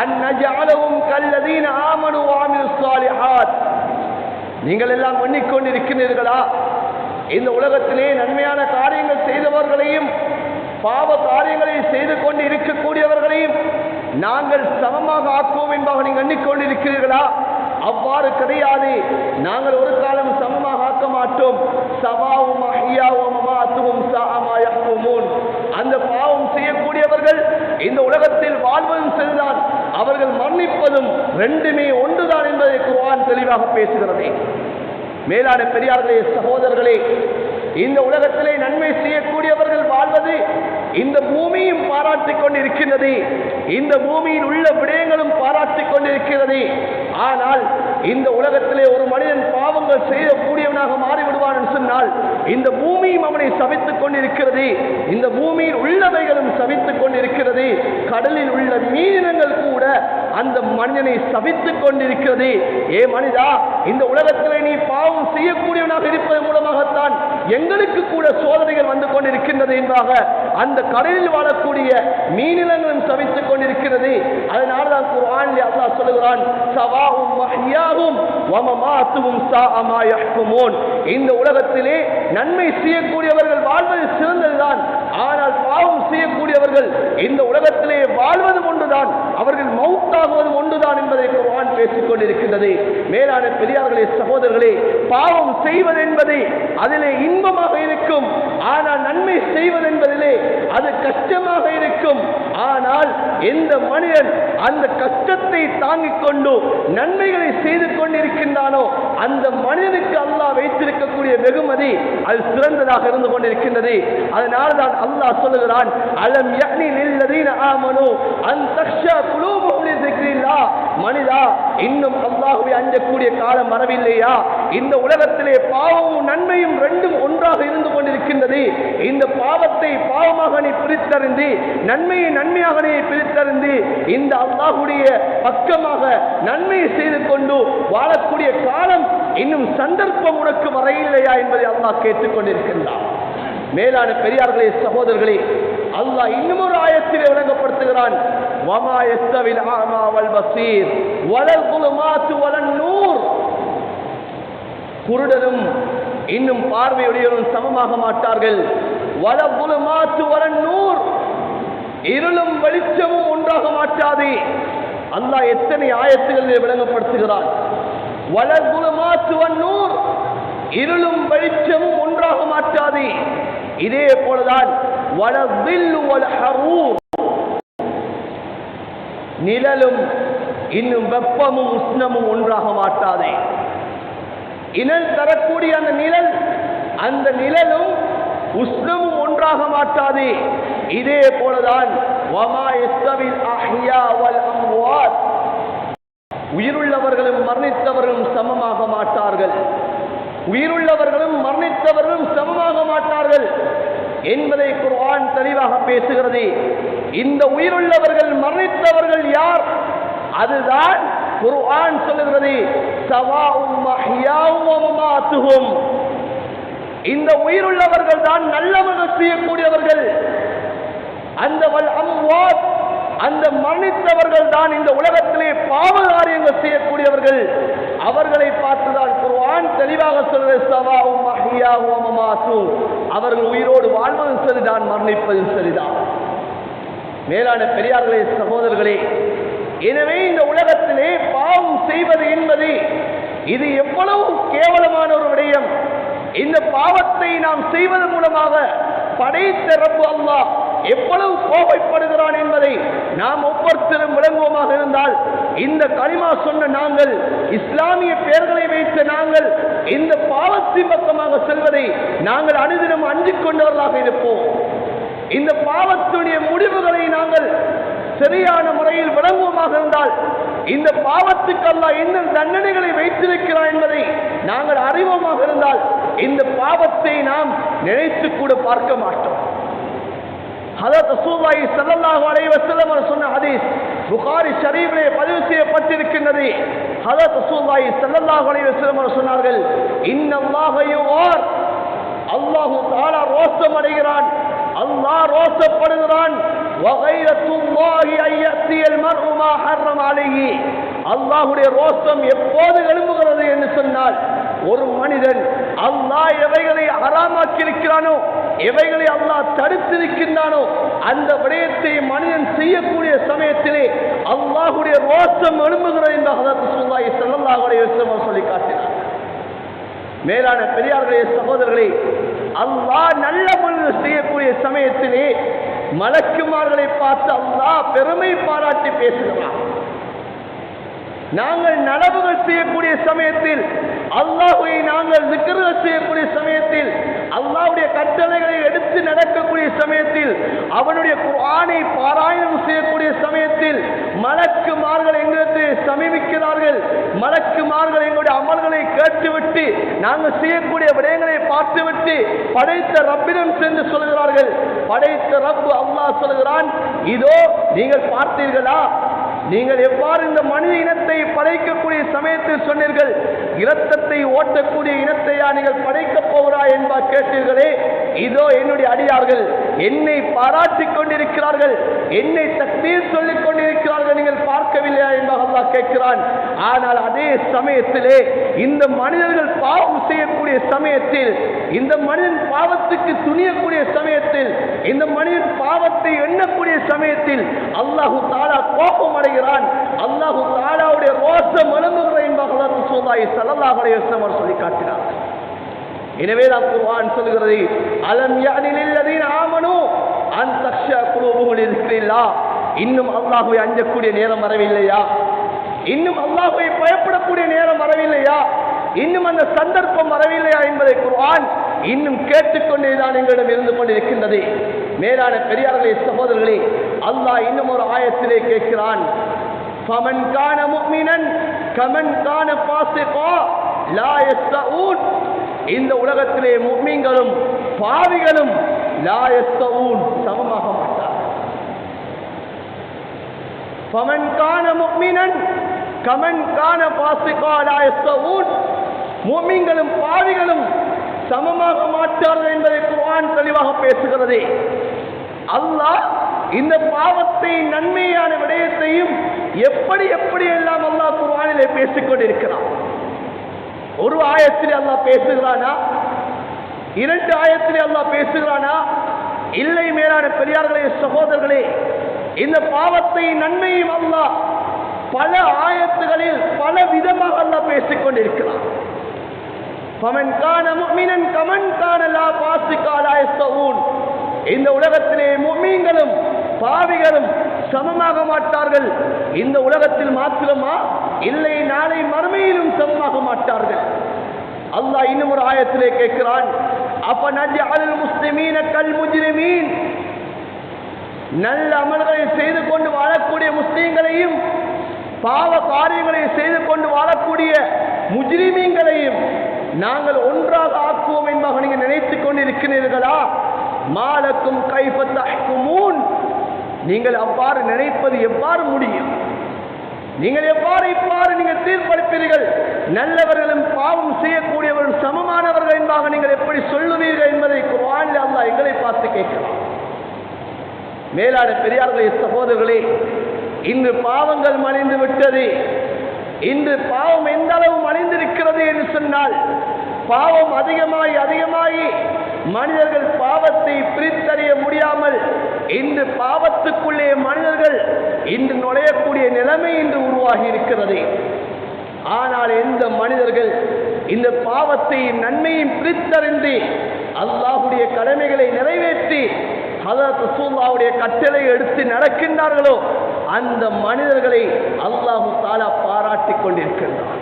அன் நஜஅலஹும் கல்லதீன ஆமனு வஅமிலுஸ் ஸாலிஹாத், நீங்கள் எல்லாம் எண்ணிக்கொண்டிருக்கிறீர்களா இந்த உலகத்திலே நன்மையான காரியங்கள் செய்தவர்களையும் பாவ காரியங்களை செய்து கொண்டு இருக்கக்கூடியவர்களையும் நாங்கள் சமமாக ஆக்குவோம் என்பதாக நீங்கள் எண்ணிக்கொண்டிருக்கிறீர்களா? அவ்வாறு கிடையாது. நாங்கள் ஒரு காலம் சமமாக ஆக்க மாட்டோம். சவாவும் அஹ்யாவும் மமாத்துஹும் ஸாஅ மா யஹ்குமூன், அந்த பாவம் செய்யக்கூடியவர்கள் இந்த உலகத்தில் வாழ்வதும் சரிதான், அவர்கள் மன்னிப்பதும் ரெண்டுமே ஒன்றுதான் என்பதை குர்ஆன் தெளிவாக பேசுகிறது. மேலான பெரியார்களே, சகோதரர்களே, இந்த உலகத்திலே நன்மை செய்யக்கூடியவர்கள் வாழ்வது இந்த பூமியும் பாராட்டிக் கொண்டிருக்கிறது, இந்த பூமியில் உள்ள விடயங்களும் பாராட்டிக் கொண்டிருக்கிறது. ஆனால் இந்த உலகத்திலே ஒரு மனிதன் பாவங்கள் செய்யக்கூடியவனாக மாறிவிடுவான் என்று சொன்னால் இந்த பூமியும் அவனை சபித்துக் கொண்டிருக்கிறது, இந்த பூமியில் உள்ளவைகளும் சபித்துக் கொண்டிருக்கிறது, கடலில் உள்ள மீனினங்கள் கூட அந்த மனிதனை சபித்துக் கொண்டிருக்கிறது. ஏ மனிதா, இந்த உலகத்திலே நீ பாவம் செய்யக்கூடியவனாக இருப்பதன் மூலமாகத்தான் எங்களுக்கு கூட சோதனைகள் வந்து கொண்டிருக்கின்றது என்பதாக அந்த கடலில் வாழக்கூடிய மீனினங்களும் சபித்துக் கொண்டிருக்கிறது. அதனால்தான் குர்ஆனிலே அல்லாஹ் சொல்லுகிறான், சவாவும் மஹ்யாவும் வமமாத்துஹும் ஸாஅ மா யஹ்குமூன், இந்த உலகத்திலே நன்மை செய்யக்கூடியவர்கள் வாழ்வது சிறந்ததுதான், ஆனால் பாவம் செய்யக்கூடியவர்கள் இந்த உலகத்திலே வாழ்வது ஒன்றுதான், அவர்கள் மௌத்தாகுவது ஒன்றுதான் என்பதை குர்ஆன் பேசிக் கொண்டிருக்கிறது. மேலான பெரியார்களே, சகோதரர்களே, பாவம் செய்வது என்பது அதிலே இன்பமாக இருக்கும். ஆனால் நன்மை செய்வது என்பதிலே அது கஷ்டமாக இருக்கும். ஆனால் எந்த மனிதன் அந்த கஷ்டத்தை தாங்கிக் கொண்டு நன்மைகளை செய்து கொண்டிருக்கின்றானோ அந்த மனிதனுக்கு அல்லாஹ் வைத்திருக்கக்கூடிய வெகுமதி அது சிறந்ததாக இருந்து கொண்டிருக்கின்றது. அதனால்தான் அல்லாஹ் சொல்லுகிறான், அலம் யக்னி லில்லதீன ஆமனு அன் தக்ஷா குலூபுஹும் லிذிக்ரில்லாஹ். மனிதா, இன்னும் அல்லாஹ்வை அஞ்சக்கூடிய காலம் வரவில்லையா? இந்த உலகத்திலே பாவமும் நன்மையும் ரெண்டும் ஒன்றாக இருந்து கொண்டிருக்கின்றது. இந்த பாவத்தை பாவமாக நீ பிரித்தறிந்து நன்மையை நன்மையாக நீ பிரித்தறிந்து இந்த அல்லாஹ்வுடைய பக்கமாக நன்மையை செய்து கொண்டு வாழக்கூடிய காலம் இன்னும் சந்தர்ப்பம் உனக்கு வரையில்லையா என்பதை அல்லாஹ் கேட்டுக்கொண்டிருக்கின்றார். மேலான பெரியார்களே, சகோதரர்களே, அல்லாஹ் இன்னும் ஒரு ஆயத்திலே விளங்கப்படுத்துகிறான், வமா யஸ்தவில் ஆமா வல் பஸீர் வலல் குலுமாத்து வலன் நூர். குருடனும் இன்னும் பார்வையுடையவரும் சமமாக மாட்டார்கள். வலல் குலுமாத்து வலன் நூர், இருளும் வெளிச்சமும் ஒன்றாக மாட்டாது. அல்லாஹ் எத்தனை ஆயத்துகளில் விளங்கப்படுத்துகிறான். வலல் குலுமாத்து வன் நூர், இருளும் வெளிச்சமும் ஒன்றாக மாட்டாது. இதே போலதான் வலதில்லு வல் ஹரூர், நிழலும் இன்னும் வெப்பமும் உஷ்ணமும் ஒன்றாக மாட்டாதே. இனல் தரக்கூடிய அந்த நிழல், அந்த நிழலும் உஷ்ணமும் ஒன்றாக மாட்டாது. இதே போலதான் வமா யஸ்தவில் அஹ்யா வல் அம்வாத், உயிருள்ளவர்களும் மரணித்தவர்களும் சமமாக மாட்டார்கள். உயிருள்ளவர்களும் மரணித்தவர்களும் சமமாக மாட்டார்கள் என்பதை குர்ஆன் தெளிவாக பேசுகிறது. இந்த உயிருள்ளவர்கள் மரணித்தவர்கள் யார்? அதுதான் குர்ஆன் சொல்லுகிறது, சவாஉம் மஹ்யாவும் வ மமாத்துஹும். இந்த உயிருள்ளவர்கள் தான் நல்லவர்கள் செய்யக்கூடியவர்கள். அந்த வல் அம்வாத், அந்த மரணித்தவர்கள் தான் இந்த உலகத்திலே பாவ காரியங்கள் செய்யக்கூடியவர்கள். அவர்களை பார்த்துதான் குர்ஆன் தெளிவாக சொல்கிறது, சவாஉம் மஹ்யாவும் வ மமாத்துஹும். அவர்கள் உயிரோடு வாழ்வதும் சரிதான், மரணிப்பதும் சரிதான். மேலான பெரியார்களே, சகோதரர்களே, எனவே இந்த உலகத்திலே பாவம் செய்வது என்பது இது எவ்வளவு கேவலமான ஒரு விடயம். இந்த பாவத்தை நாம் செய்வதன் மூலமாக படைத்த ரப்பு அல்லாஹ் எவ்வளவு கோபப்படுகிறான் என்பதை நாம் ஒவ்வொருத்தரும் விளங்குவோமாக இருந்தால், இந்த கலிமா சொன்ன நாங்கள், இஸ்லாமிய பெயர்களை வைத்த நாங்கள் இந்த பாவத்தின் பக்கமாக செல்வதை நாங்கள் அனுதினம் அஞ்சிக் கொண்டவர்களாக இருப்போம். இந்த பாவத்துடைய முடிவுகளை நாங்கள் சரியான முறையில் விளங்குவோமாக இருந்தால், இந்த பாவத்துக்கு அல்லாஹ் என்ன தண்டனைகளை வைத்திருக்கிறான் என்பதை நாங்கள் அறிவோமாக இருந்தால், இந்த பாவத்தை நாம் நினைத்து கூட பார்க்க மாட்டோம். ஹதரத் ரசூலுல்லாஹி ஸல்லல்லாஹு அலைஹி வஸல்லம் சொன்ன ஹதீஸ் புகாரி ஷரீஃபிலே பதிவு செய்யப்பட்டிருக்கின்றது. ஹதரத் ரசூலுல்லாஹி ஸல்லல்லாஹு அலைஹி வஸல்லம் சொன்னார்கள், இன்னல்லாஹ யுகார், அல்லாஹ் தஆலா ரோஷம் அடைகிறான், அல்லாஹ் ரோஷப்படுகிறான். வகைரத்துல்லாஹி அய்யத்தியல் மர்உ மா ஹர்ரம் அலைஹி, அல்லாஹ்வுடைய ரோஷம் எப்போது எழும்புகிறது என்று சொன்னால், ஒரு மனிதன் அல்லாஹ் எவைகளை ஹராமாக்கி இருக்கிறானோ, எவைகளை அல்லாஹ் தடுத்திருக்கின்றானோ, அந்த விடயத்தை மனிதன் செய்யக்கூடிய சமயத்திலே அல்லாஹ்வுடைய ரோஷம் எழும்புகிறது என்று ஹதரத் ரசூலுல்லாஹி ஸல்லல்லாஹு அலைஹி வஸல்லம் சொல்லி காட்டினார். மேலான பெரியார்களே, சகோதரர்களே, அல்லாஹ் நல்ல மனிதர் செய்யக்கூடிய சமயத்திலே மலக்குமார்களை பார்த்து அல்லாஹ் பெருமை பாராட்டி பேசுகிறான். நாங்கள் நலவுகள் செய்யக்கூடிய சமயத்தில், அல்லாஹ்வை நாங்கள் திக்ருகள் செய்யக்கூடிய சமயத்தில், அல்லாஹ்வுடைய கட்டளைகளை எடுத்து நடக்கக்கூடிய சமயத்தில், அவனுடைய குர்ஆனை பாராயணம் செய்யக்கூடிய சமயத்தில் மலக்குமார்கள் எங்களுக்கு சமீபிக்கிறார்கள். மலக்குமார்கள் எங்களுடைய அமல்களை கேட்டுவிட்டு, நாங்கள் செய்யக்கூடிய விடயங்களை பார்த்துவிட்டு படைத்த ரப்பிடம் சென்று சொல்கிறார்கள். படைத்த ரப்பு அல்லாஹ் சொல்கிறான், இதோ நீங்கள் பார்த்தீர்களா, நீங்கள் எவ்வாறு இந்த மனித இனத்தை படைக்கக்கூடிய சமயத்தில் சொன்னீர்கள், இரத்தத்தை ஓட்டக்கூடிய இனத்தையா நீங்கள் படைக்கப் போகிறாய் என்பார் கேட்டீர்களே, இதோ என்னுடைய அடியார்கள் என்னை பாராட்டிக் கொண்டிருக்கிறார்கள், என்னை தக்பீர் சொல்லிக் கொண்டிருக்கிறார்கள், நீங்கள் பார்க்கவில்லையா என்பார் அல்லாஹ் கேட்கிறான். ஆனால் அதே சமயத்திலே இந்த மனிதர்கள் பாவம் செய்யக்கூடிய சமயத்தில், இந்த மனிதன் பாவத்துக்கு துணியக்கூடிய சமயத்தில், இந்த மனிதன் பாவத்தை எண்ணக்கூடிய சமயத்தில் அல்லாஹு தஆலா கோபம் அடைகிறான். அல்லாஹு தஆலாவுடைய ரோஷம் எழும்புகிறது என்பார் ரசூலுல்லாஹி ஸல்லல்லாஹு அலைஹி வஸல்லம் அவர் சொல்லி காட்டினார்கள். எனவே தான் குர்ஆன் சொல்கிறது, அலம் யஅனி லில்லதீன ஆமனூ அன் தக்ஷா குலூபுஹும் லிذிக்ரில்லாஹ். இன்னும் அல்லாஹ்வை அஞ்சக்கூடிய நேரம் வரவில்லையா? இன்னும் அல்லாஹ்வை பயப்படக்கூடிய நேரம் வரவில்லையா? இன்னும் அந்த சந்தர்ப்பம் வரவில்லையா என்பதை குர்ஆன் இன்னும் கேட்டுக்கொண்டேதான் எங்களிடம் இருந்து கொண்டிருக்கின்றது. மேலான பெரியார்களே, சகோதரர்களே, அல்லாஹ் இன்னும் ஒரு ஆயத்திலே கேட்கிறான், ஃபமன் கான முஃமினன் கமன் கான ஃபாஸிகா லா யஸ்தஊன். இந்த உலகத்திலே முஃமின்களும் பாவிகளும் லா யஸ்தஊன் சமமாக மாட்டார்கள். ஃபமன் கான முஃமினன் கமன் கான ஃபாஸிகா லா யஸ்தஊன். முஃமின்களும் பாவிகளும் சமமாக மாட்டார்கள் என்பதை குர்ஆன் தெளிவாக பேசுகிறது. அல்லாஹ் இந்த பாவத்தை நன்மையான விடயத்தையும் எப்படி எல்லாம் அல்லாஹ் குர்ஆனிலே பேசிக் கொண்டிருக்கிறான். ஒரு ஆயத்திலே அல்லாஹ் பேசுகிறானா? இரண்டு ஆயத்திலே அல்லாஹ் பேசுகிறானா? இல்லை. மேலான பெரியார்களே, சகோதரர்களே, இந்த பாவத்தை நன்மையும் அல்லாஹ் பல ஆயத்துகளில் பல விதமாக அல்லாஹ் பேசிக் கொண்டிருக்கிறான். ஃபமன் கான முஃமினன் கமன் கான லா ஃபாஸிகா லா யஸ்தஊன். இந்த உலகத்திலே முஃமின்களும் பாவிகளும் சமமாக மாட்டார்கள். இந்த உலகத்தில் மாத்திரமா? இல்லை, நாளை மறுமையிலும் சமமாக மாட்டார்கள். அல்லாஹ் இன்னும் ஒரு ஆயத்திலே கேட்கிறான், அஃபனஜஅலுல் முஸ்லிமீன கல் முஜ்ரிமீன். நல்ல அமல்களை செய்து கொண்டு வாழக்கூடிய முஸ்லிம்களையும் பாவ காரியங்களை செய்து கொண்டு வாழக்கூடிய முஜ்ரிமீன்களையும் நாங்கள் ஒன்றாக ஆக்குவோம் என்பதாக நீங்கள் நினைத்துக் கொண்டிருக்கிறீர்களா? மாலக்கும் கைஃப தஹ்குமூன். நீங்கள் அவ்வாறு நினைப்பது எவ்வாறு முடியும்? நீங்கள் இவ்வாறு நீங்கள் தீர்ப்பளிப்பீர்கள்? நல்லவர்களும் பாவம் செய்யக்கூடியவர்கள் சமமானவர்கள் என்பதாக நீங்கள் எப்படி சொல்லுவீர்கள் என்பதை குர்ஆனில் அல்லாஹ் எங்களை பார்த்து கேட்கிறான். மேலான பெரியார்களே, சகோதரர்களே, இன்று பாவங்கள் மலிந்து விட்டது. இன்று பாவம் எந்த அளவு மலிந்திருக்கிறது என்று சொன்னால், பாவம் அதிகமாகி மனிதர்கள் பாவத்தை பிரித்தறிய முடியாமல் இன்று பாவத்துக்குள்ளே மனிதர்கள் இன்று நுழையக்கூடிய நிலைமை இன்று உருவாகி இருக்கிறது. ஆனால் எந்த மனிதர்கள் இந்த பாவத்தை நன்மையும் பிரித்தறிந்து அல்லாஹ்வுடைய கடமைகளை நிறைவேற்றி ஹஜ்ரத் ரசூலுல்லாஹ்வுடைய கட்டளை எடுத்து நடக்கின்றார்களோ அந்த மனிதர்களை அல்லாஹ் தஆலா பாராட்டிக் கொண்டிருக்கின்றான்.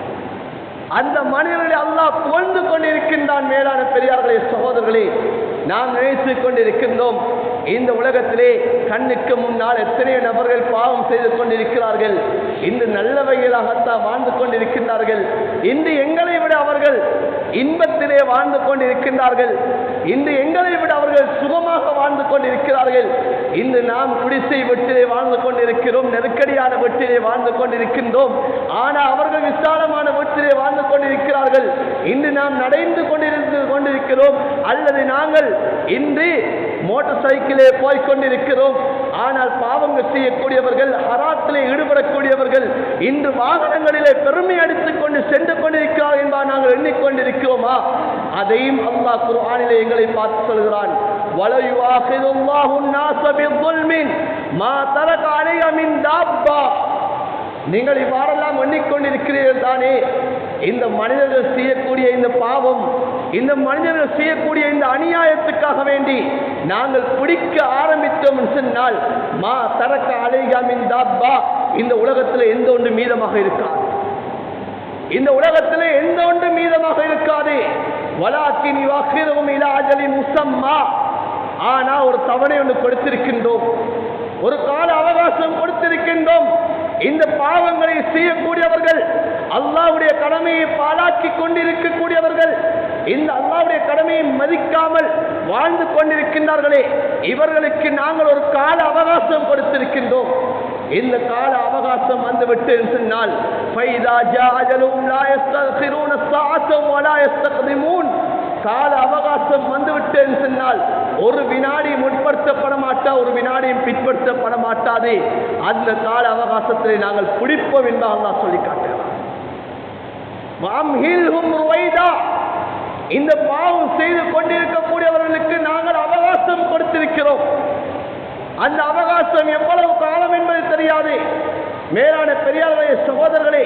அந்த மனிதர்களை அல்லாஹ் புகழ்ந்து கொண்டிருக்கின்றான். மேலான பெரியார்களே, சகோதரர்களே, நாம் நினைத்துக் கொண்டிருக்கின்றோம், இந்த உலகத்திலே கண்ணுக்கு முன்னால் எத்தனையோ நபர்கள் பாவம் செய்து கொண்டிருக்கிறார்கள். இன்று நல்லவைகளாகத்தான் வாழ்ந்து கொண்டிருக்கின்றார்கள். இன்று எங்களை விட அவர்கள் இன்பத்திலே வாழ்ந்து கொண்டிருக்கின்றார்கள். இன்று எங்களை விட அவர்கள் சுகமாக வாழ்ந்து கொண்டிருக்கிறார்கள். இன்று நாம் குடிசை வீட்டிலே வாழ்ந்து கொண்டிருக்கிறோம், நெருக்கடியான வீட்டிலே வாழ்ந்து கொண்டிருக்கின்றோம். ஆனால் அவர்கள் விசாலமான வீட்டிலே வாழ்ந்து கொண்டிருக்கிறார்கள். இன்று நாம் நடைந்து கொண்டிருக்கிறோம், அல்லது நாங்கள் இன்று மோட்டார் சைக்கிளே போய்கொண்டிருக்கிறோம். ஆனால் பாவங்கள் செய்யக்கூடியவர்கள், ஹராத்திலே ஈடுபடக்கூடியவர்கள் இன்று வாகனங்களிலே பெருமை அடித்துக் கொண்டு சென்று கொண்டிருக்கிறார்கள் என்பதை நாங்கள் எண்ணிக்கொண்டிருக்கிறோமா? அதையும் அல்லாஹ் குர்ஆனிலே எங்களை பார்த்து சொல்கிறான், வலா யுஆஹிதுல்லாஹு النَّاسَ بِظُلْمٍ مَا تَرَكَ عَلَيْهَا مِنْ دَابَّةٍ. நீங்கள் இவ்வாறெல்லாம் எண்ணிக்கொண்டிருக்கிறீர்கள் தானே? இந்த மனிதர்கள் செய்யக்கூடிய இந்த பாவம், இந்த மனிதர்கள் செய்யக்கூடிய இந்த அநியாயத்துக்காக வேண்டி நாங்கள் பிடிக்க ஆரம்பித்தோம் சொன்னால், மா தரக்க அலைஹா மின் தாப்பா, இந்த உலகத்தில் எந்த ஒன்று மீதமாக இருக்காது. இந்த உலகத்தில் எந்த ஒன்று மீதமாக இருக்காது. வலாக்கின் யுஅக்கிருஹும் இலா அஜலின் முஸம்மா. ஆனால் ஒரு தவணை ஒன்று கொடுத்திருக்கின்றோம், ஒரு கால அவகாசம் கொடுத்திருக்கின்றோம். இந்த பாவங்களை செய்யக்கூடியவர்கள், அல்லாஹ்வுடைய கடமையை பாழாக்கி கொண்டிருக்கக்கூடியவர்கள், இந்த அல்லாஹ்வுடைய கடமையை மதிக்காமல் வாழ்ந்து கொண்டிருக்கின்றார்களே, இவர்களுக்கு நாங்கள் ஒரு கால அவகாசம் கொடுத்திருக்கின்றோம். இந்த கால அவகாசம் வந்துவிட்டு சொன்னால், ஃபைதா ஜா அஜலுஹும் லா யஸ்தக்ஹிரூன ஸாஅத்தன் வலா யஸ்தக்திமூன். கால அவகாசம் வந்துவிட்டு சொன்னால் ஒரு வினாடி முற்படுத்தப்பட மாட்டா, ஒரு வினாடியும் பிற்படுத்தப்பட மாட்டாது. அந்த கால அவகாசத்தை நாங்கள் பிடிப்போம் என்று அல்லாஹ் சொல்லி காட்டுகிறார். இந்த பாவம் செய்து கொண்டிருக்கக்கூடியவர்களுக்கு நாங்கள் அவகாசம் கொடுத்திருக்கிறோம். அந்த அவகாசம் எவ்வளவு காலம் என்பது தெரியாது. மேலான பெரியார்களே, சகோதரர்களே,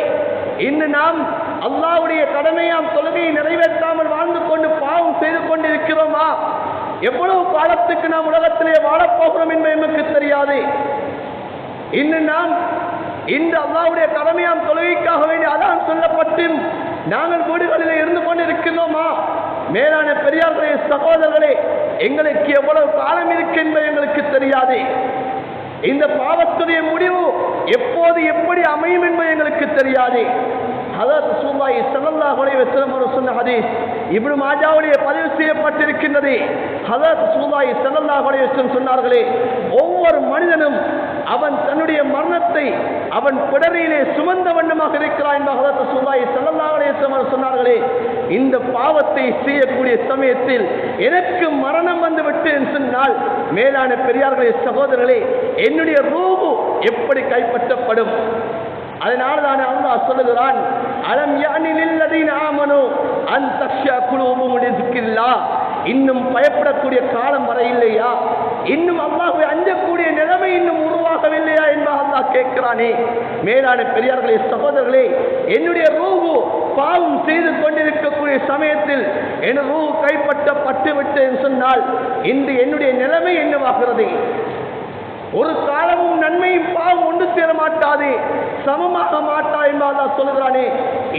இன்று நாம் அல்லாஹ்வுடைய கடமையாம் தொழுகையை நிறைவேற்றாமல் வாழ்ந்து கொண்டு பாவம் செய்து கொண்டிருக்கிறோமா? எவ்வளவு காலத்துக்கு நாம் உலகத்திலே வாழப்போகிறோம் என்பது நமக்கு தெரியாது. இன்னும் நாம் இந்த அல்லாஹ்வுடைய கடமையாம் தொழுகைக்காக வேண்டி அதான் சொல்லப்பட்டு நாங்கள் வீடுகளிலே இருந்து கொண்டிருக்கிறோமா? மேலான பெரியார்களே, சகோதரர்களே, எங்களுக்கு எவ்வளவு காலம் இருக்கு என்பது எங்களுக்கு தெரியாது. இந்த பாவத்துடைய முடிவு எப்போது எப்படி அமையும் என்பது எங்களுக்கு தெரியாது. ஹதரத் ரசூலுல்லாஹி ஸல்லல்லாஹு அலைஹி வஸல்லம் அவர்கள் சொன்ன ஹதீஸ் இப்னு மாஜாவிலே பதிவு செய்யப்பட்டிருக்கின்றது. ஹதரத் ரசூலுல்லாஹி ஸல்லல்லாஹு அலைஹி வஸல்லம் சொன்னார்களே, ஒவ்வொரு மனிதனும் அவன் தன்னுடைய மரணத்தை அவன் பிடரியிலே சுமந்த வண்ணமாக இருக்கிறான் என்று ஹதரத் ரசூலுல்லாஹி ஸல்லல்லாஹு அலைஹி வஸல்லம் சொன்னார்களே, இந்த பாவத்தை செய்யக்கூடிய சமயத்தில் எனக்கு மரணம் வந்து விட்டு என்று சொன்னால், மேலான பெரியார்களே, சகோதரர்களே, என்னுடைய ரூஹு எப்படி கைப்பற்றப்படும்? அதனால் தான் அல்லாஹ் சொல்லுகிறான், அலம் யானி லில்லதீன ஆமனு அன் தக்ஷா குலூபுஹும் லிذிக்ரில்லாஹ். இன்னும் பயப்படக்கூடிய காலம் வர இல்லையா? இன்னும் அல்லாஹ்வை அஞ்சக்கூடிய நிலைமை இன்னும் உருவாகவில்லையா என்று அல்லாஹ் கேட்கிறானே. மேலான பெரியார்களே, சகோதரர்களே, என்னுடைய ரூஹு பாவம் செய்து கொண்டிருக்கக்கூடிய சமயத்தில் என் ரூஹு கைப்பற்றப்பட்டு விட்டு என்று சொன்னால் இன்று என்னுடைய நிலைமை என்னவாகிறது? ஒரு காலமும் நன்மையும் பாவம் ஒன்று சேர மாட்டாது, சமமாக மாட்டா என்று அல்லாஹ் சொல்லுகிறானே.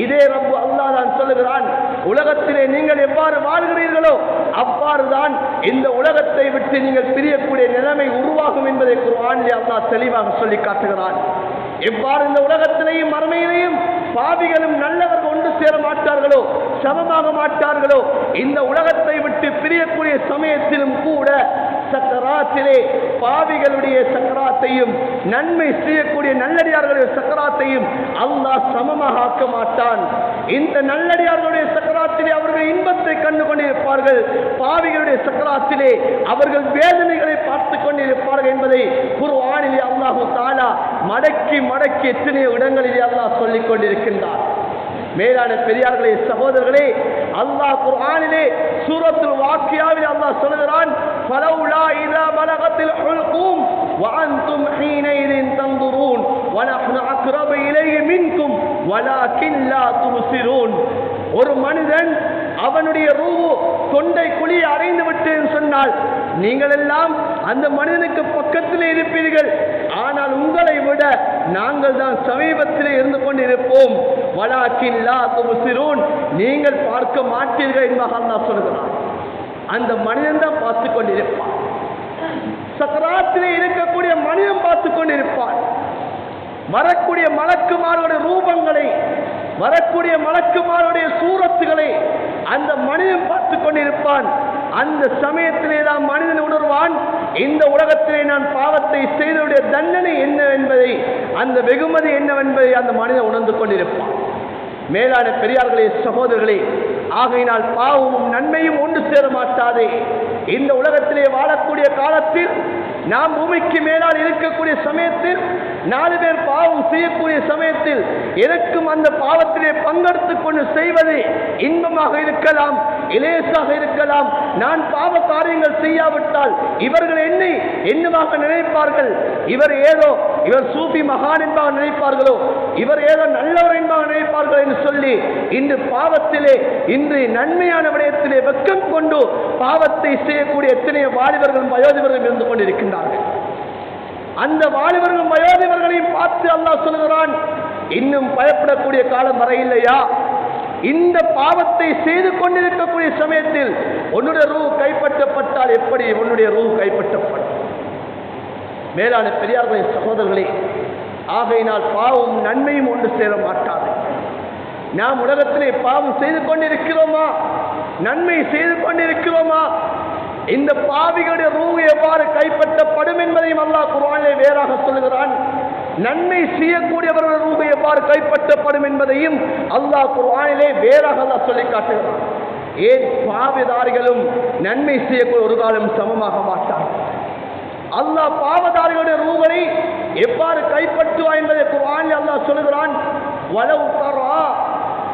இதே ரப்பு அல்லாஹ் தான் சொல்லுகிறான், உலகத்திலே நீங்கள் எவ்வாறு வாழ்கிறீர்களோ அவ்வாறு தான் இந்த உலகத்தை விட்டு நீங்கள் பிரியக்கூடிய நிலைமை உருவாகும் என்பதை குர்ஆனிலே அல்லாஹ் தெளிவாக சொல்லி காட்டுகிறான். எவ்வாறு இந்த உலகத்திலேயும் மறுமையிலேயும் பாவிகளும் நல்லவர்கள் ஒன்று சேர மாட்டார்களோ, சமமாக மாட்டார்களோ, இந்த உலகத்தை விட்டு பிரியக்கூடிய சமயத்திலும் கூட சக்கராத்திலே பாவிகளுடைய சக்கராத்தையும் நன்மை செய்யக்கூடிய நல்லடியார்களுடைய சக்கராத்தையும் அல்லாஹ் சமமாக ஆக்க மாட்டான். இந்த நல்லடியார்களுடைய சக்கராத்திலே அவர்கள் இன்பத்தை கண்டு கொண்டிருப்பார்கள், பாவிகளுடைய சக்கராத்திலே அவர்கள் வேதனைகளை பார்த்து கொண்டிருப்பார்கள் என்பதை குர்ஆனிலே அல்லாஹு தஆலா மடக்கி மடக்கி எத்தனை இடங்களிலே அல்லாஹ் சொல்லிக் கொண்டிருக்கின்றார். மேலான பெரியார்களே, சகோதரர்களே, அல்லாஹ் குர்ஆனிலே சூரத்துல் வாக்கியாவில் அல்லாஹ் சொல்கிறான், ஃபலௌலா இதா பலகத்தில் ஹுல்கூம் வஅன்தும் ஹீனைதின் தன்துரூன் வநஹ்னு அக்ரபு இலைஹி மின்கும் வலாகின் லா துப்சிரூன். ஒரு மனிதன் அவனுடைய ரூஹு தொண்டை குழியை அடைந்து விட்டு சொன்னால் நீங்கள் எல்லாம் அந்த மனிதனுக்கு பக்கத்திலே இருப்பீர்கள், ஆனால் உங்களை விட நாங்கள் தான் சமீபத்திலே இருந்து கொண்டிருப்போம். வலாகின் லா துப்சிரூன், நீங்கள் பார்க்க மாட்டீர்கள் என்பதாக அல்லாஹ் சொல்கிறான். அந்த மனிதன் தான் பார்த்து கொண்டிருப்பான். சக்கராத்திலே இருக்கக்கூடிய மனிதன் பார்த்து கொண்டிருப்பான். வரக்கூடிய மலக்குமாருடைய ரூபங்களை, வரக்கூடிய மலக்குமாருடைய சூரத்துகளை அந்த மனிதன் பார்த்து கொண்டிருப்பான். அந்த சமயத்திலே தான் மனிதன் உணர்வான், இந்த உலகத்திலே நான் பாவத்தை செய்தவுடைய தண்டனை என்ன என்பதை, அந்த வெகுமதி என்னவென்பதை அந்த மனிதன் உணர்ந்து கொண்டிருப்பான். மேலான பெரியார்களே, சகோதரர்களே, ஆகையினால் பாவமும் நன்மையும் ஒன்று சேர மாட்டாதே. இந்த உலகத்திலே வாழக்கூடிய காலத்தில் நாம் பூமிக்கு மேலால் இருக்கக்கூடிய சமயத்தில் 4 பேர் பாவம் செய்யக்கூடிய சமயத்தில் எனக்கும் அந்த பாவத்திலே பங்கெடுத்துக் கொண்டு செய்வது இன்பமாக இருக்கலாம், இலேசாக இருக்கலாம். நான் பாவ காரியங்கள் செய்யாவிட்டால் இவர்கள் என்னை என்னவாக நினைப்பார்கள்? இவர் சூஃபி மகான் என்பாக நினைப்பார்களோ, இவர் ஏதோ நல்லவர் என்பாக நினைப்பார்கள் என்று சொல்லி இன்று பாவத்திலே, இன்று நன்மையான விடயத்திலே வெக்கம் கொண்டு பாவத்தை செய்யக்கூடிய எத்தனை வாலிபர்களும் வயோதிபர்களும் இருந்து கொண்டிருக்கின்றார்கள். அந்த வாலிபர்களும் வயோதிபர்களையும் பார்த்து அல்லாஹ் சொல்கிறான், இன்னும் பயப்படக்கூடிய காலம் வர இல்லையா? இந்த பாவத்தை செய்து கொண்டிருக்கக்கூடிய சமயத்தில் உன்னுடைய ரூஹ் கைப்பற்றப்பட்டால் எப்படி உன்னுடைய ரூஹ் கைப்பற்றப்படும்? மேலான பெரியார்களே, சகோதரர்களே, ஆகையினால் பாவம் நன்மையும் ஒன்று சேர மாட்டாது. நாம் உலகத்திலே பாவம் செய்து கொண்டிருக்கிறோமா? நன்மை செய்து கொண்டிருக்கிறோமா? இந்த பாவிகளுடைய ரூஹ் எவ்வாறு கைப்பற்றப்படும் என்பதையும் அல்லாஹ் குர்ஆனிலே வேறாக சொல்கிறான். நன்மை செய்யக்கூடியவர்கள் ரூஹ் எவ்வாறு கைப்பற்றப்படும் என்பதையும் அல்லாஹ் குர்ஆனிலே வேறாக அல்லாஹ் சொல்லி காட்டுகிறான். ஏன் பாவதாரிகளும் நன்மை செய்யக்கூடிய ஒரு காலம் சமமாக மாட்டார்கள். அல்லாஹ் பாவதாரிகளுடைய ரூஹை எவ்வாறு கைப்பற்றுவா என்பதை குர்ஆனில் அல்லாஹ் சொல்கிறான். வலவ் தரா,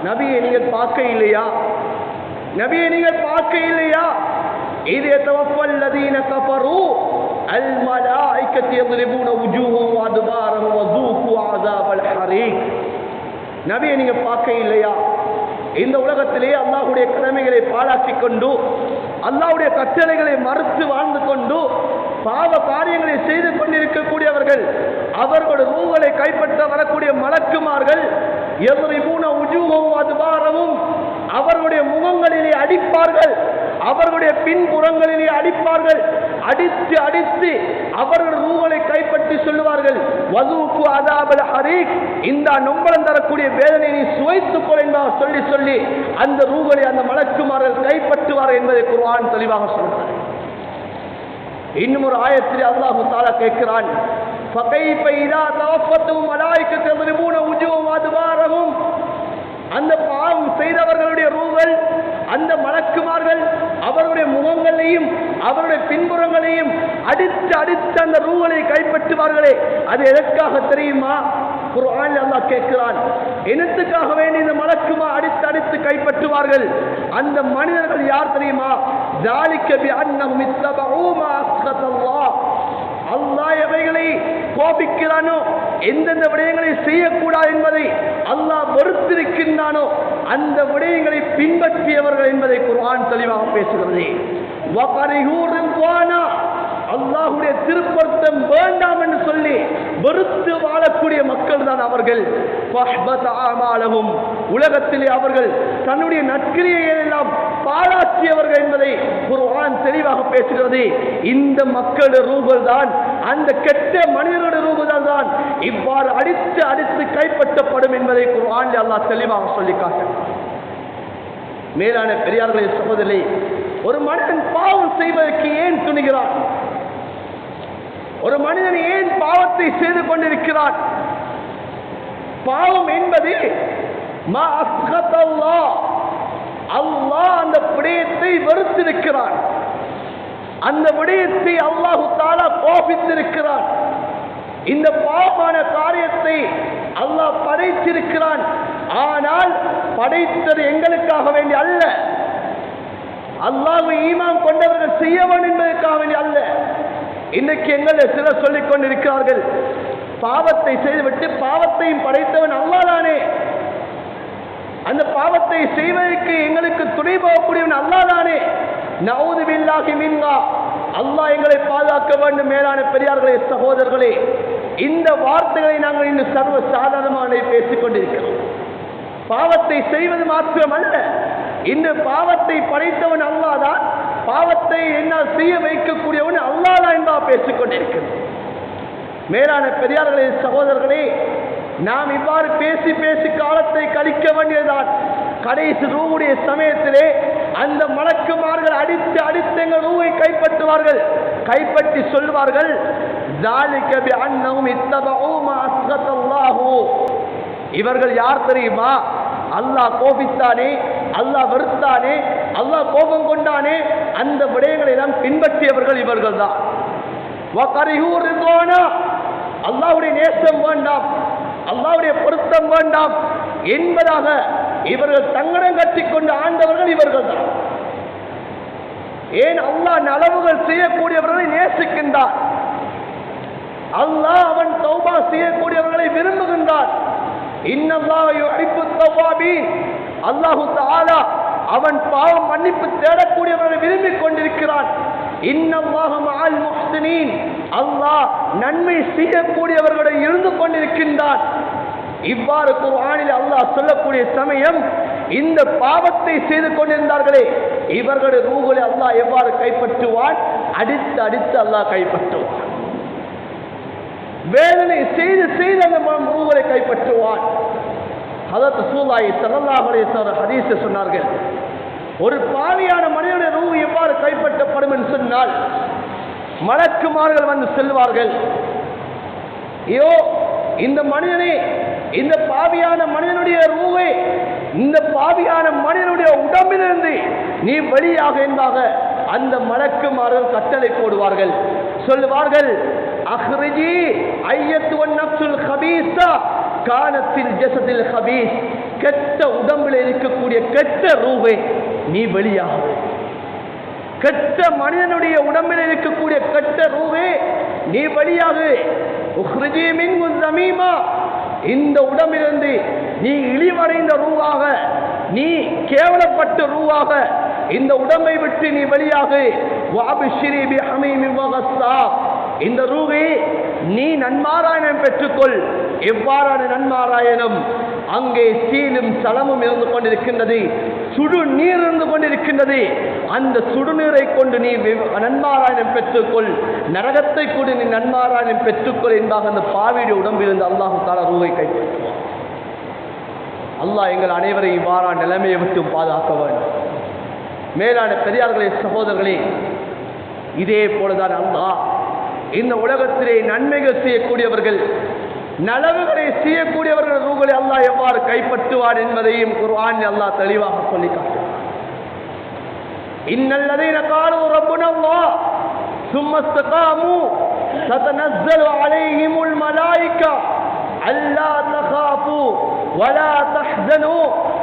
நபியை நீங்கள் பார்க்க இல்லையா? நபியை நீங்கள் பார்க்க இல்லையா? இது யதவஃபல்லதீன கஃபரு அல் மலாயிகத்து யضربون وجوههم وادبارهم وذوقوا عذاب الحريق. நபியை நீங்க பார்க்க இல்லையா? இந்த உலகத்திலே அல்லாஹ்வுடைய கடமைகளை பாழாக்கி கொண்டு அல்லாஹ்வுடைய கட்டளைகளை மறுத்து வாழ்ந்து கொண்டு பாவ காரியங்களை செய்து கொண்டிருக்கக்கூடியவர்கள், அவர்களுடைய ரூகளை கைப்பற்ற வரக்கூடிய மலக்குமார்கள் யத்ரிபூன உஜூஹஹும் வஅத்பாரஹும், அவர்களுடைய முகங்களிலே அடிப்பார்கள், அவர்களுடைய பின்புறங்களிலே அடிப்பார்கள். அடித்து அடித்து அவர்கள் ரூகளை கைப்பற்றி சொல்லுவார்கள், வதூகு அதாபல் ஹரீக், இந்த நொம்பலம் தரக்கூடிய வேதனை நீ சுவைத்துக் கொள் என்பதாக சொல்லி சொல்லி அந்த ரூகளை அந்த மலக்குமார்கள் கைப்பற்றுவார்கள் என்பதை குர்ஆன் தெளிவாக சொல்கிறார். இன்னும் ஒரு ஆயத்திலே அல்லாஹ் தஆலா கேட்கிறான், ஃபகைஃப இதா தவஃபத்துஹும் மலாயிகத்து யத்ரிபூன உஜூஹஹும் வஅத்பாரஹும், அந்த பாவம் செய்தவர்களுடைய ரூகள் அந்த மலக்குமார்கள் அவருடைய முகங்களையும் அவருடைய பின்புறங்களையும் அடித்து அடித்து அந்த ரூகளை கைப்பற்றுவார்களே, அது எதற்காக தெரியுமா? குர்ஆனில் அல்லாஹ் கேட்கிறான், என்னத்துக்காக வேண்டி இந்த மலக்குமா அடித்து அடித்து கைப்பற்றுவார்கள்? அந்த மனிதர்கள் யார் தெரியுமா? ذَلِكَ بِأَنَّهُمْ اتَّبَعُوا مَا أَسْخَطَ اللَّهُ, அல்லாஹ் எவைகளை கோபிக்கிறானோ, எந்தெந்த விடயங்களை செய்யக்கூடாது என்பதை அல்லாஹ் வெறுத்திருக்கின்றானோ அந்த விடயங்களை பின்பற்றியவர்கள் என்பதை குர்ஆன் தெளிவாக பேசுகிறது. அல்லாஹ்வுடைய திருப்பொருத்தம் வேண்டாம் என்று சொல்லி வெறுத்து வாழக்கூடிய மக்கள் தான் அவர்கள். உலகத்திலே அவர்கள் தன்னுடைய நற்கிரியை எல்லாம் பாழாற்றியவர்கள் என்பதை குர்ஆன் தெளிவாக பேசுகிறது. இந்த மக்களுடைய ரூபல் தான், அந்த கெட்ட மனிதனுடைய ரூபல் தான் இவ்வாறு அடித்து அடித்து கைப்பற்றப்படும் என்பதை குர்ஆன் அல்லாஹ் தெளிவாக சொல்லி காட்டுகிறார். மேலான பெரியார்களே, சகோதரர்களே, ஒரு மனிதன் பாவம் செய்வதற்கு ஏன் துணிகிறான்? ஒரு மனிதன் ஏன் பாவத்தை செய்து கொண்டிருக்கிறான்? பாவம் என்பது மா அஸ்கத்தல்லாஹ், அல்லாஹ் அந்த விடயத்தை வெறுத்திருக்கிறான், அந்த விடயத்தை அல்லாஹ் தஆலா கோபித்திருக்கிறான். இந்த பாவமான காரியத்தை அல்லாஹ் படைத்திருக்கிறான். ஆனால் படைத்தது எங்களுக்காக வேண்டி அல்ல, அல்லாஹ்வை ஈமான் கொண்டவர்கள் செய்ய வேண்டும் என்பதற்காக வேண்டி அல்ல. இன்றைக்கு எங்களை சிலர் சொல்லிக் கொண்டிருக்கிறார்கள், பாவத்தை செய்துவிட்டு பாவத்தையும் படைத்தவன் அல்லாஹ் தானே, அந்த பாவத்தை செய்வதற்கு எங்களுக்கு துணை போகக்கூடியவன் அல்லாஹ் தானே. நஊது பில்லாஹி மின்ஹா, அல்லாஹ் எங்களை பாதுகாக்க வேண்டும். மேலான பெரியார்களே, சகோதரர்களே, இந்த வார்த்தைகளை நாங்கள் இன்னும் சர்வ சாதாரணமாக பேசிக் கொண்டிருக்கிறோம். பாவத்தை செய்வது மாத்திரம் அல்ல, இந்த பாவத்தை படைத்தவன் அல்லாஹ் தான், பாவத்தை என்னால் செய்ய வைக்கக்கூடியவன் அல்லாஹ் தான் என்பதாக பேசிக் கொண்டிருக்கிறோம். மேலான பெரியார்களே, சகோதரர்களே, நாம் இவ்வாறு பேசி பேசி காலத்தை கழிக்க வேண்டியதுதான். கடைசி ரூவுடைய சமயத்திலே அந்த மலக்குமார்கள் அடித்து அடித்து எங்கள் ரூவை கைப்பற்றுவார்கள். கைப்பற்றி சொல்வார்கள், ذَلِكَ بِأَنَّهُمْ اتَّبَعُوا مَا أَسْخَطَ اللَّهُ, இவர்கள் யார் தெரியுமா? அல்லாஹ் கோபித்தானே, அல்லாஹ் வெறுத்தானே, அல்லாஹ் கோபம் கொண்டானே, அந்த விடயங்களை எல்லாம் பின்பற்றியவர்கள் இவர்கள் தான். وَكَرِهُوا رِضْوَانَهُ, அல்லாஹ்வுடைய நேசம் வேண்டாம், அல்லாஹ்வுடைய பொருத்தம் வேண்டாம் என்பதாக இவர்கள் தங்கடம் கட்டிக்கொண்டு ஆண்டவர்கள் இவர்கள் தான். ஏன்? அல்லாஹ் நலவுகள் செய்யக்கூடியவர்களை நேசிக்கின்றார். அல்லாஹ் அவன் தௌபா செய்யக்கூடியவர்களை விரும்புகின்றார். இன்னல்லாஹ யுஹிப்புத் தவ்வாபீன், அல்லாஹ் தஆலா அவன் பாவம் மன்னிப்பு தேடக்கூடியவர்களை விரும்பிக் கொண்டிருக்கிறான். இன்னல்லாஹ மஅல் முஹ்சினீன், அல்லாஹ் நன்மை செய்யக்கூடியவர்களை இருந்து கொண்டிருக்கின்றான். இவ்வாறு குர்ஆனில் அல்லாஹ் சொல்லக்கூடிய சமயம் இந்த பாவத்தை செய்து கொண்டிருந்தார்களே இவர்களுடைய ரூஹ்களை அல்லாஹ் எவ்வாறு கைப்பற்றுவான்? அடித்து அடித்து அல்லாஹ் கைப்பற்றுவான். வேதனை செய்து செய்து அந்த ரூஹ்களை கைப்பற்றுவான். ஹதரத் ரசூலுல்லாஹி ஸல்லல்லாஹு அலைஹி வஸல்லம் ஹதீஸில் சொன்னார்கள், ஒரு பாவியான மனிதனுடைய ரூஹ் எவ்வாறு கைப்பற்றப்படும் என்று சொன்னால், மலக்குமார்கள் வந்து செல்வார்கள், ஐயோ இந்த மனிதனே, இந்த பாவியான மனிதனுடைய ரூஹை இந்த பாவியான மனிதனுடைய உடம்பிலிருந்து நீ வெளியாக என்பதாக அந்த மலக்குமார்கள் கட்டளை போடுவார்கள். சொல்லுவார்கள், அஹ்ரிஜி ஐயத்துவன் நஃப்சுல் ஹபீஸா கானத்தில் ஜஸதில் ஹபீஸ், கெட்ட உடம்பில் இருக்கக்கூடிய கெட்ட ரூஹை நீ வெளியாக, கெட்ட மனிதனுடைய உடம்பில் இருக்கக்கூடிய கெட்ட ரூஹை நீ வெளியாக, உஹ்ரிஜி மின்ஹு ஸமீமா, இந்த உடம்பிலிருந்து நீ இழிவடைந்த ரூஹாக நீ கேவலப்பட்ட ரூவாக இந்த உடம்பை விட்டு நீ வெளியாகு. வஅப்ஷிரி பிஹமீமின் வகஸ்ஸாக், இந்த ரூஹே நீ நன்மாராயணம் பெற்றுக்கொள். எவ்வாறான நன்மாராயணம்? அங்கே சீலும் சலமும் இருந்து கொண்டிருக்கின்றது, சுடு நீர் இருந்து கொண்டிருக்கின்றது. அந்த சுடுநீரை கொண்டு நீ நன்மாராயணம் பெற்றுக்கொள், நரகத்தை கூட நீ நன்மாராயணம் பெற்றுக்கொள் என்பதாக அந்த பாவியுடைய உடம்பிலிருந்து அல்லாஹு தஆலா ரூஹை கைப்பற்றுவான். அல்லாஹ் எங்கள் அனைவரையும் இவ்வாறான நிலைமையை விட்டு பாதுகாக்க வேண்டும். மேலான பெரியார்களே, சகோதரர்களே, இதே போலதான் அல்லாஹ் இந்த உலகத்திலே நன்மைகள் செய்யக்கூடியவர்கள், நலவுகளை செய்யக்கூடியவர்கள் ரூஹ்களை அல்லாஹ் எவ்வாறு கைப்பற்றுவான் என்பதையும் குர்ஆனில் அல்லாஹ் தெளிவாக சொல்லி காட்டுகிறார். இன்னல்லதீன காலூ ரப்புனா அல்லாஹ் சும்ம இஸ்தகாமூ ததனஸ்ஸலு அலைஹிமுல் மலாயிகா அல்லா தகாஃபூ வலா தஹ்ஸனூ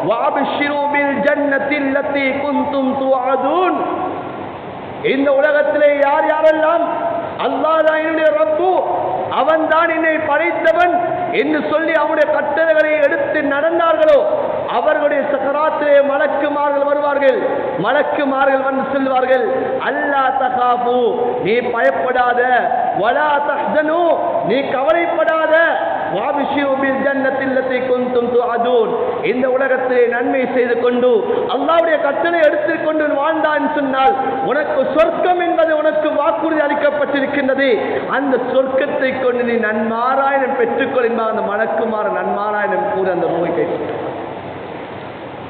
வஅப்ஷிரூ பில் ஜன்னத்தி அல்லதி குன்தும் துஅதூன். இந்த உலகத்திலே யார் யாரெல்லாம் அல்லாஹ் தான் என்னுடைய ரப்பு, அவன் தான் என்னை படைத்தவன் என்று சொல்லி அவனுடைய கட்டளைகளை எடுத்து நடந்தார்களோ அவர்களுடைய சக்கராத்திலே மலக்குமார்கள் வருவார்கள். மலக்குமார்கள் வந்து சொல்வார்கள், அல்லா தகாஃபு, நீ பயப்படாத, வலா தஹ்ஸனு, நீ கவலைப்படாத, வஅப்ஷிரு பில் ஜன்னத்தி அல்லதி குன்தும் துஅதூன். இந்த உலகத்திலே நன்மை செய்து கொண்டு அல்லாஹ்வுடைய கட்டளை எடுத்துக்கொண்டு வாழ்ந்தான் சொன்னால் உனக்கு சொர்க்கம் என்பது உனக்கு வாக்குறுதி அளிக்கப்பட்டிருக்கின்றது. அந்த சொர்க்கத்தை கொண்டு நீ நன்மாராயணம் பெற்றுக்கொள் என்பார். அந்த மலக்குமார நன்மாராயணம் கூட அந்த நோயை கைப்பற்ற.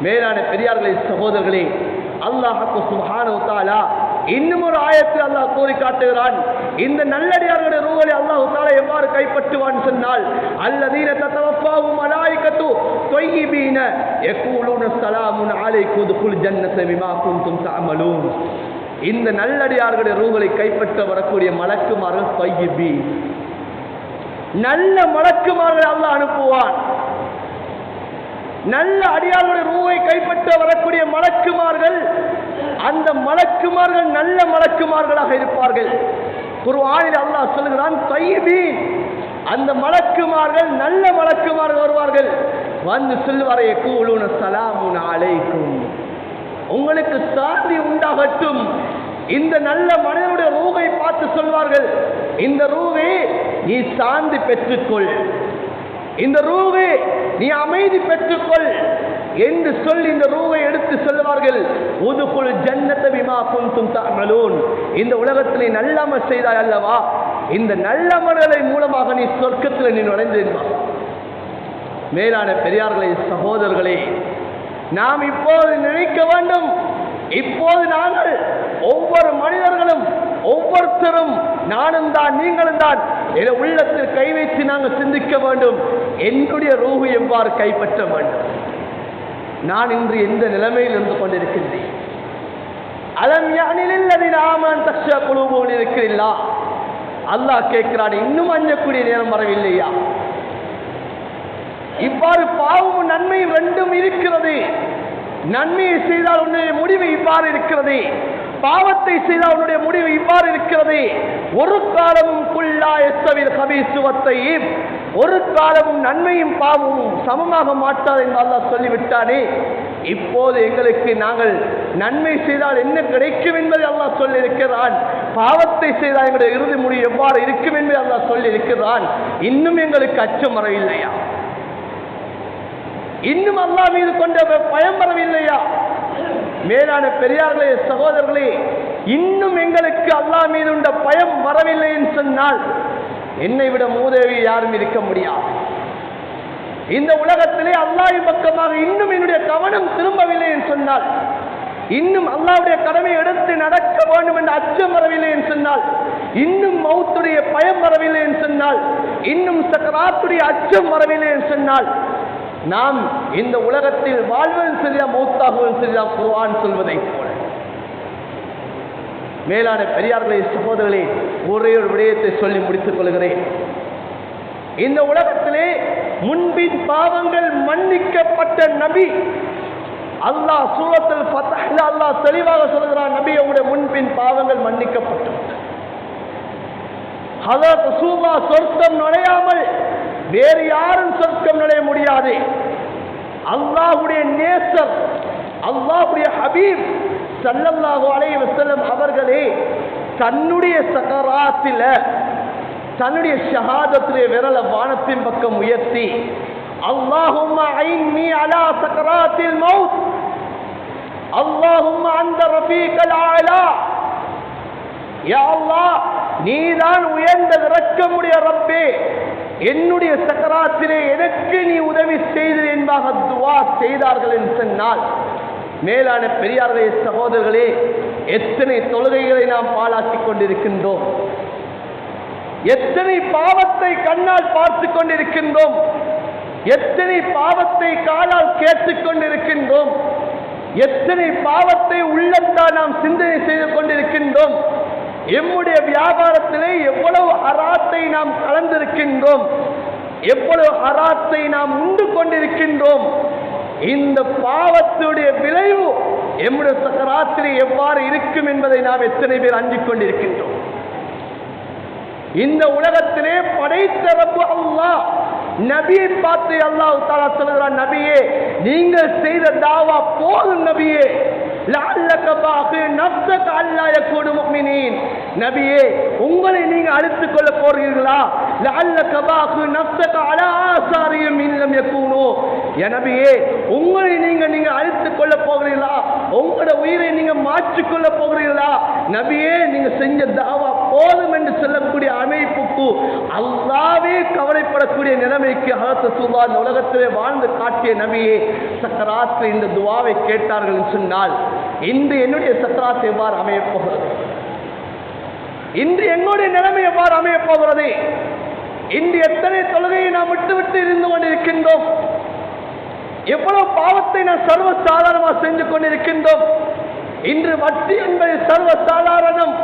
மேலான பெரியார்களே, சகோதரர்களே, அல்லாஹ் சுப்ஹானஹு வ தஆலா இன்னும் ஒரு ஆயத்தில் அல்லாஹ் கூறி காட்டுகிறான். இந்த நல்லடியார்களுடைய ரூஹை அல்லாஹ் தஆலா எவ்வாறு கைப்பற்றுவான் சொன்னால், அல்லதீன ததவஃபாஹும் மலாயிகத்து த்வையிபீன யகூலூன ஸலாமுன் அலைக்கும் துகுல் ஜன்னத பிமா குன்தும் தஅமலூன். இந்த நல்லடியார்களுடைய ரூஹை கைப்பற்ற வரக்கூடிய மலக்குமார்கள் த்வையிபீன், நல்ல மலக்குமார்களை அல்லாஹ் அனுப்புவான். நல்ல அடியார்களுடைய ரூஹை கைப்பற்ற வரக்கூடிய மலக்குமார்கள், அந்த மலக்குமார்கள் நல்ல மலக்குமார்களாக இருப்பார்கள். குர்ஆனில் அல்லாஹ் சொல்கிறான் தையீபீன், அந்த மலக்குமார்கள் நல்ல மலக்குமார்கள் வருவார்கள். வந்து சொல்வாரே யகூலூன ஸலாமுன் அலைக்கும், உங்களுக்கு சாந்தி உண்டாகட்டும். இந்த நல்ல மனிதனுடைய ரூஹை பார்த்து சொல்வார்கள், இந்த ரூஹை நீ சாந்தி பெற்றுக்கொள், இந்த ரூஹை நீ அமைதி பெற்றுக்கொள் என்று சொல்லி இந்த ரூஹை எடுத்து சொல்வார்கள். உதுகுல் ஜன்னத பிமா குன்தும் தஅமலூன். இந்த உலகத்திலே நல்லமல் செய்தாய் அல்லவா, இந்த நல்லமல்களை மூலமாக நீ சொர்க்கத்தில் நீ நுழைந்திருப்பாய். மேலான பெரியார்களே, சகோதரர்களே, நாம் இப்போது நினைக்க வேண்டும், இப்போது நாங்கள் ஒவ்வொரு மனிதர்களும் ஒவ்வொருத்தரும் நானும் தான் நீங்களும் தான் என உள்ளத்தில் கை வைத்து நாங்கள் சிந்திக்க வேண்டும். என்னுடைய ரூஹு எவ்வாறு கைப்பற்ற வேண்டும்? நான் இன்று எந்த நிலைமையில் இருந்து கொண்டிருக்கின்றேன்? அலம் யஅனில்லதீன ஆமனு தக்ஷா குலூபுஹும் லிذிக்ரில்லாஹ். அல்லாஹ் கேட்கிறான், இன்னும் அஞ்சக்கூடிய நேரம் வரவில்லையா? இவ்வாறு பாவமும் நன்மையும் ரெண்டும் இருக்கிறது. நன்மையை செய்தால் உன்னுடைய முடிவு இவ்வாறு இருக்கிறது, பாவத்தை செய்தால் உன்னுடைய முடிவு இவ்வாறு இருக்கிறது. ஒரு காலமும் குல்லா யஸ்தவில் கபீஸு வத்தய்யிப், ஒரு காலமும் நன்மையும் பாவமும் சமமாக மாட்டாது என்று அல்லாஹ் சொல்லிவிட்டானே. இப்போது எங்களுக்கு நாங்கள் நன்மை செய்தால் என்ன கிடைக்கும் என்பதை அல்லாஹ் சொல்லியிருக்கிறான், பாவத்தை செய்தால் எங்களுடைய இறுதி முடிவு எவ்வாறு இருக்கும் என்பதை அல்லாஹ் சொல்லியிருக்கிறான். இன்னும் எங்களுக்கு அச்சம் வரவில்லையா? இன்னும் அல்லாஹ் மீது கொண்ட பயம் வரவில்லையா? மேலான பெரியார்களே, சகோதரர்களே, இன்னும் எங்களுக்கு அல்லாஹ் மீது உள்ள பயம் வரவில்லை என்று சொன்னால் என்னை விட மூதேவி யாரும் இருக்க முடியாது. இந்த உலகத்திலே அல்லாஹ்வின் பக்கமாக இன்னும் என்னுடைய கவனம் திரும்பவில்லை என்று சொன்னால், இன்னும் அல்லாஹ்வுடைய கடமையை எடுத்து நடக்க வேண்டும் என்ற அச்சம் வரவில்லை என்று சொன்னால், இன்னும் மௌத்துடைய பயம் வரவில்லை என்று சொன்னால், இன்னும் சக்கராத்துடைய அச்சம் வரவில்லை என்று சொன்னால், நாம் இந்த உலகத்தில் வாழ்வதும் சரியா மௌத்தாகுவதும் சரியா குர்ஆன் சொல்வதை போல. மேலான பெரியார்களே, சகோதரர்களே, ஒரே ஒரு விடயத்தை சொல்லி முடித்துக் கொள்கிறேன். இந்த உலகத்திலே முன்பின் பாவங்கள் மன்னிக்கப்பட்ட நபி அல்லாஹ் சூரத்துல் ஃபத்ஹ்ல அல்லாஹ் தெளிவாக சொல்கிறான், நபி உங்களுடைய முன்பின் பாவங்கள் மன்னிக்கப்பட்டது. ஹஜ்ரத் ரசூலுல்லாஹ் சொர்க்கம் நுழையாமல் வேறு யாரும் சொர்க்கம் நுழைய முடியாது. அல்லாஹ்வுடைய நேசர், அல்லாஹ்வுடைய ஹபீப் ஸல்லல்லாஹு அலைஹி வஸல்லம் அவர்களே தன்னுடைய சகராத்தில தன்னுடைய ஷஹாதத்திலே விரல வானத்தின் பக்கம் உயர்த்தி அல்லாஹும்ம ஐன்னி அலா சகராத்தில் மௌத், அல்லாஹும்ம அந்த ரஃபீகல் ஆலா, யா அல்லாஹ் நீதான் உயர்ந்த இரக்கமுடைய ரப்பே, என்னுடைய சக்கராத்திலே எனக்கு நீ உதவி செய்து என்பதாக துவா செய்தார்கள் என்று சொன்னால், மேலான பெரியார்களே சகோதரர்களே, எத்தனை தொழுகைகளை நாம் பாழாக்கிக் கொண்டிருக்கின்றோம், எத்தனை பாவத்தை கண்ணால் பார்த்து கொண்டிருக்கின்றோம், எத்தனை பாவத்தை காலால் கேட்டுக் கொண்டிருக்கின்றோம், எத்தனை பாவத்தை உள்ளத்தால் நாம் சிந்தனை செய்து கொண்டிருக்கின்றோம். எம்முடைய வியாபாரத்திலே எவ்வளவு ஹராத்தை நாம் கலந்திருக்கின்றோம், எவ்வளவு ஹராத்தை நாம் உண்டு கொண்டிருக்கின்றோம். இந்த பாவத்துடைய விளைவு எம்முடைய சக்கராத்திலே எவ்வாறு இருக்கும் என்பதை நாம் எத்தனை பேர் அஞ்சிக் கொண்டிருக்கின்றோம். இந்த உலகத்திலே படைத்த ரப்பு அல்லாஹ் நபியை பார்த்து அல்லாஹ் தஆலா சொல்கிறான், நபியே நீங்கள் செய்த தாவா போதும் நபியே, லஅல்லக பாகி நஃப்ஸக அல்லா யகூனு முஃமினீன், நபியே உங்களை நீங்க அழித்துக் கொள்ள போறீர்களா, லஅல்லக பாகி நஃப்ஸக அலா ஆசாரியும் இன் லம் யகூனு, நபியே உங்களை நீங்க அழித்துக் கொள்ள போகிறீர்களா, உங்களுடைய உயிரை நீங்க மாற்றிக் கொள்ள போகிறீர்களா, நபியே நீங்க செஞ்ச தாவா போதும் என்று சொல்லக்கூடிய அமைப்புக்கு அல்லாஹ்வே கவலைப்படக்கூடிய நிலைமைக்கு ஹஜ்ரத் ரசூலுல்லாஹ் இந்த உலகத்திலே வாழ்ந்து காட்டிய நபியே சக்கராத்தில் இந்த துஆவை கேட்டார்கள் என்று சொன்னால், இன்று என்னுடைய சக்கராத் எவ்வாறு அமையப் போகிறது, இன்று என்னுடைய நிலைமை எவ்வாறு அமையப் போகிறது, இன்று எத்தனை தொழுகையை நாம் விட்டு இருந்து கொண்டிருக்கின்றோம், எவ்வளவு பாவத்தை நாம் சர்வ சாதாரணமாக செஞ்சு கொண்டிருக்கின்றோம். இன்று வட்டி என்பது சர்வ சாதாரணம்.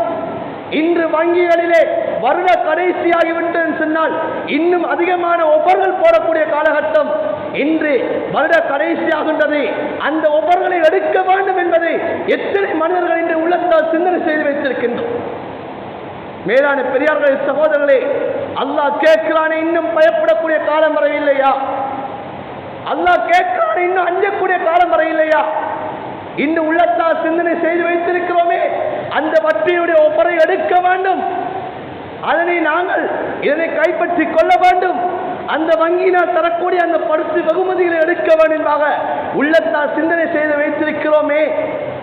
இன்று வங்கிகளிலே வருட கடைசியாகிவிட்டது சொன்னால் இன்னும் அதிகமான ஒப்பர்கள் போடக்கூடிய காலகட்டம். இன்று வருட கடைசியாகின்றது, அந்த ஒப்பர்களை எடுக்க வேண்டும் என்பதை எத்தனை மனிதர்கள் இன்று உள்ளத்தால் சிந்தனை செய்து வைத்திருக்கின்றோம். மேலான பெரியார்களே சகோதரர்களே, அல்லாஹ் கேட்கிறானே இன்னும் பயப்படக்கூடிய காலம் வரையில்லையா, அல்லாஹ் கேட்கிறானே இன்னும் அஞ்சக்கூடிய காலம் வரையில்லையா, இன்னும் உள்ளத்தால் சிந்தனை செய்து வைத்திருக்கிறோமே, அந்த வட்டியுடைய ஒப்பரை எடுக்க வேண்டும், அதனை நாங்கள் இதனை கைப்பற்றி கொள்ள வேண்டும், அந்த வங்கியினால் தரக்கூடிய அந்த பரிசு வெகுமதிகளை எடுக்க வேண்டும் என்பதாக உள்ளத்தால் சிந்தனை செய்து வைத்திருக்கிறோமே.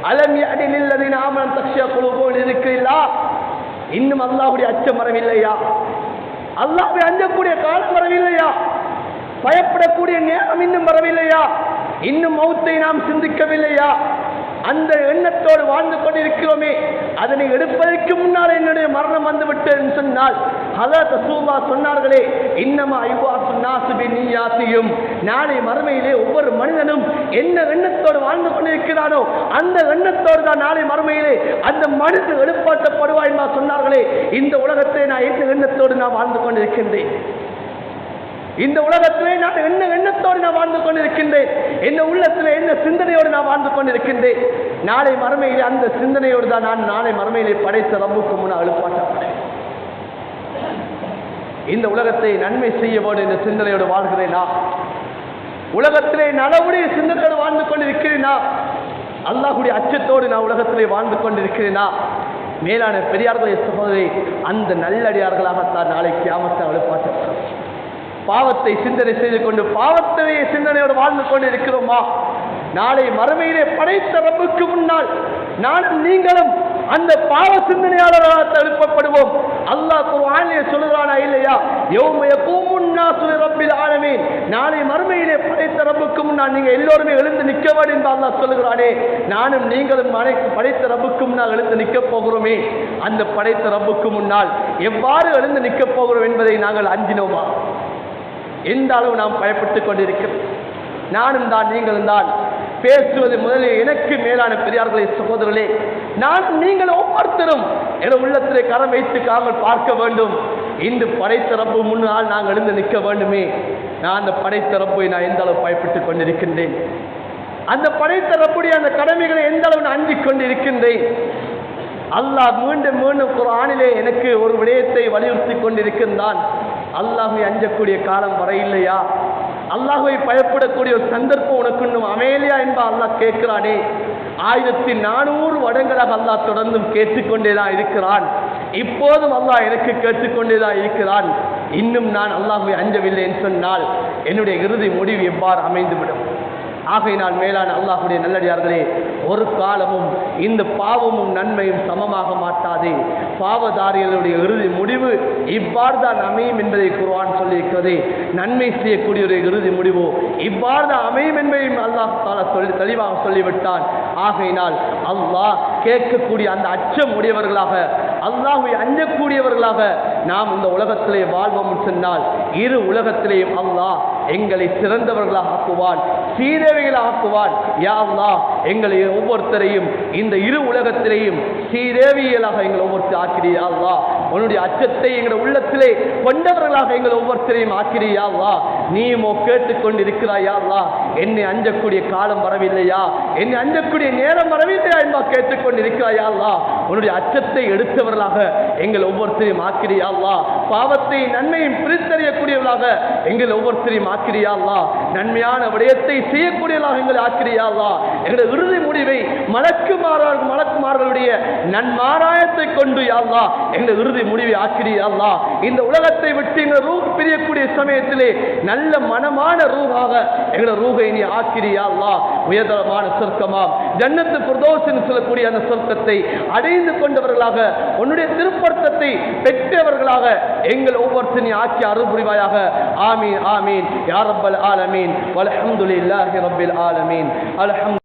அலம் யஅனி லில்லதீன ஆமனு தக்ஷா குலூபுஹும் இருக்கிறீர்களா, இன்னும் அல்லாஹ்வுடைய அச்சம் வரவில்லையா, அல்லாஹ்வை அஞ்சக்கூடிய காலம் வரவில்லையா, பயப்படக்கூடிய நேரம் இன்னும் வரவில்லையா, இன்னும் மௌத்தை நாம் சிந்திக்கவில்லையா, அந்த எண்ணத்தோடு வாழ்ந்து கொண்டிருக்கிறோமே, அதனை எடுப்பதற்கு முன்னால் என்னுடைய மரணம் வந்துவிட்டது சொன்னால் ஹஜ்ரத் ரசூலுல்லாஹ் சொன்னார்களே, இன்னமா யுபாசு நாஸு பின்னியாத்தியும், நாளை மறுமையிலே ஒவ்வொரு மனிதனும் என்ன எண்ணத்தோடு வாழ்ந்து கொண்டிருக்கிறானோ அந்த எண்ணத்தோடு தான் நாளை மறுமையிலே அந்த மனிதன் எழுப்பாட்டப்படுவார் என்று சொன்னார்களே. இந்த உலகத்தை நான் என்ன எண்ணத்தோடு நான் வாழ்ந்து கொண்டிருக்கின்றேன், இந்த உலகத்திலே நான் என்ன எண்ணத்தோடு நான் வாழ்ந்து கொண்டிருக்கின்றேன், என்ன உள்ளத்தில் என்ன சிந்தனையோடு நான் வாழ்ந்து கொண்டிருக்கின்றேன், நாளை மறுமையிலே அந்த சிந்தனையோடு தான் நான் நாளை மறுமையிலே படைத்த ரப்புக்கு முன்னால் எழுப்பாட்டப்பட்டேன். இந்த உலகத்தை நன்மை செய்ய வேண்டும் என்ற சிந்தனையோடு வாழ்கிறேனா, உலகத்திலே நலவுடைய சிந்தனையோடு வாழ்ந்து கொண்டிருக்கிறேனா, அல்லாஹ்வுடைய அச்சத்தோடு நான் உலகத்திலே வாழ்ந்து கொண்டிருக்கிறேனா? மேலான பெரியார்களே சகோதரி, அந்த நல்லடியார்களாகத்தான் நாளை கியாமத்தில் எழுப்பாட்டப்படும். பாவத்தை சிந்தனை செய்து கொண்டு பாவத்தையே சிந்தனையோடு வாழ்ந்து கொண்டு இருக்கிறோமா? நாளை மறுமையிலே படைத்த ரப்புக்கு முன்னால் நானும் நீங்களும் அந்த பாவ சிந்தனையாளர்களாக எழுப்பப்படுவோம். அல்லாஹ் குர்ஆனிலே சொல்கிறானா இல்லையா, யௌம யகூமுன் நாஸு லிரப்பில் ஆலமீன், நாளை மறுமையிலே படைத்த ரப்புக்கு முன்னால் நீங்க எல்லோருமே எழுந்து நிற்க வேண்டும் என்று அல்லாஹ் சொல்கிறானே. நானும் நீங்களும் படைத்த ரப்புக்கு முன்னால் எழுந்து நிற்க போகிறோமே, அந்த படைத்த ரப்புக்கு முன்னால் எவ்வாறு எழுந்து நிற்க போகிறோம் என்பதை நாங்கள் அஞ்சினோமா? எந்த அளவு நாம் பயப்பட்டுக் கொண்டிருக்கிறோம்? நானும் தான் நீங்களும் தான் பேசுவது முதலில் எனக்கு மேலான பெரியார்களே சகோதரர்களே, நானும் நீங்கள் ஒவ்வொருத்தரும் என உள்ளத்திலே கரம் வைத்து காமல் பார்க்க வேண்டும். இன்று படைத்த ரப்பு முன்னால் நாங்கள் எழுந்து நிற்க வேண்டுமே. நான் அந்த படைத்த ரப்பை நான் எந்த அளவு பயப்பட்டுக் கொண்டிருக்கின்றேன், அந்த படைத்த ரப்புடைய அந்த கடமைகளை எந்த அளவு நான் அஞ்சிக் கொண்டிருக்கின்றேன். அல்லாஹ் மீண்டும் மீண்டும் குர்ஆனிலே எனக்கு ஒரு விடயத்தை வலியுறுத்தி கொண்டிருக்கின்றான். அல்லாஹ்வை அஞ்சக்கூடிய காலம் வர இல்லையா? அல்லாஹ்வை பயப்படக்கூடிய ஒரு சந்தர்ப்பம் உனக்கு இன்னும் அமையலையா என்பா அல்லாஹ் கேட்கிறானே. 1400 வருடங்களாக அல்லாஹ் தொடர்ந்தும் கேட்டுக்கொண்டேதான் இருக்கிறான். இப்போதும் அல்லாஹ் எனக்கு கேட்டுக்கொண்டேதான் இருக்கிறான். இன்னும் நான் அல்லாஹ்வை அஞ்சவில்லை என்று சொன்னால் என்னுடைய இறுதி முடிவு எவ்வாறு அமைந்துவிடும்? ஆகையினால் மேலான அல்லாஹ்வுடைய நல்லடியார்களே, ஒரு காலமும் இந்த பாவமும் நன்மையும் சமமாக மாட்டாது. பாவதாரிகளுடைய இறுதி முடிவு இவ்வாறு தான் அமையும் என்பதை குர்ஆன் சொல்லியிருக்கிறது. நன்மை செய்யக்கூடிய ஒரு இறுதி முடிவு இவ்வாறு தான் அமையும் என்பதையும் அல்லாஹ் தஆலா தெளிவாக சொல்லிவிட்டான். ஆகையினால் அல்லாஹ் கேட்கக்கூடிய அந்த அச்சம் உடையவர்களாக, அல்லாஹ்வை அஞ்சக்கூடியவர்களாக நாம் இந்த உலகத்திலே வாழ்வோம் சொன்னால் இரு உலகத்திலேயும் அல்லாஹ் எங்களை சிறந்தவர்களாக ஆக்குவான், சீதேவிகளாக ஆக்குவான். யா அல்லாஹ் எங்களை ஒவ்வொருத்தரையும் இந்த இரு உலகத்திலேயும் சீதேவியலாக எங்களை ஒவ்வொருத்தர் ஆக்கிறியா அல்லாஹ். உன்னுடைய அச்சத்தை எங்கள் உள்ளத்திலே கொண்டவர்களாக எங்கள் ஒவ்வொருத்தரையும் ஆக்கிறியா அல்லாஹ். நீமோ கேட்டுக்கொண்டிருக்கிறாயா அல்லாஹ். என்னை அஞ்சக்கூடிய காலம் வரவில்லையா, என்னை அஞ்சக்கூடிய நேரம் வரவில்லையா என்பா கேட்டுக்கொண்டிருக்கிறாயா அல்லாஹ். உன்னுடைய அச்சத்தை எடுத்தவர்களாக எங்கள் ஒவ்வொருத்தரையும் ஆக்கிறியா அல்லாஹ். பாவத்தை நன்மையும் பிரித்தறியக்கூடியவர்களாக எங்கள் ஒவ்வொருத்தரையும் ஆக்கிறியா அல்லாஹ். நன்மையான விடயத்தை செய்யக்கூடியவர்களாக எங்களை ஆக்கிறியா அல்லாஹ். எங்களுடைய இறுதி முடிவை மலக்குமார்களுடைய நன்மாராயத்தை கொண்டு யா அல்லாஹ் எங்களுடைய இறுதி முடிவை ஆக்கிறியா அல்லாஹ். இந்த உலகத்தை விட்டு எங்கள் ரூஹ் பிரியக்கூடிய சமயத்திலே நல்ல மனமான ரூஹாக எங்களுடைய ரூஹை நீ ஆக்கிறியா அல்லாஹ். உயர்தரமான சொர்க்கமாம் ஜன்னத்து ஃபிர்தௌஸ் என்று சொல்லக்கூடிய அந்த சொர்க்கத்தை அடைந்து கொண்டவர்களாக, உன்னுடைய திருப்பர்த்தத்தை பெற்றவர்களாக எங்கள் ஒவ்வொருத்தரையும் நீ ஆக்கி அருள் புரிவாயாக. ஆமீன் ஆமீன் யா ரப்பல் ஆலமீன் வல்ஹம்துலில்லாஹி ரப்பில் ஆலமீன். அல்ஹம்து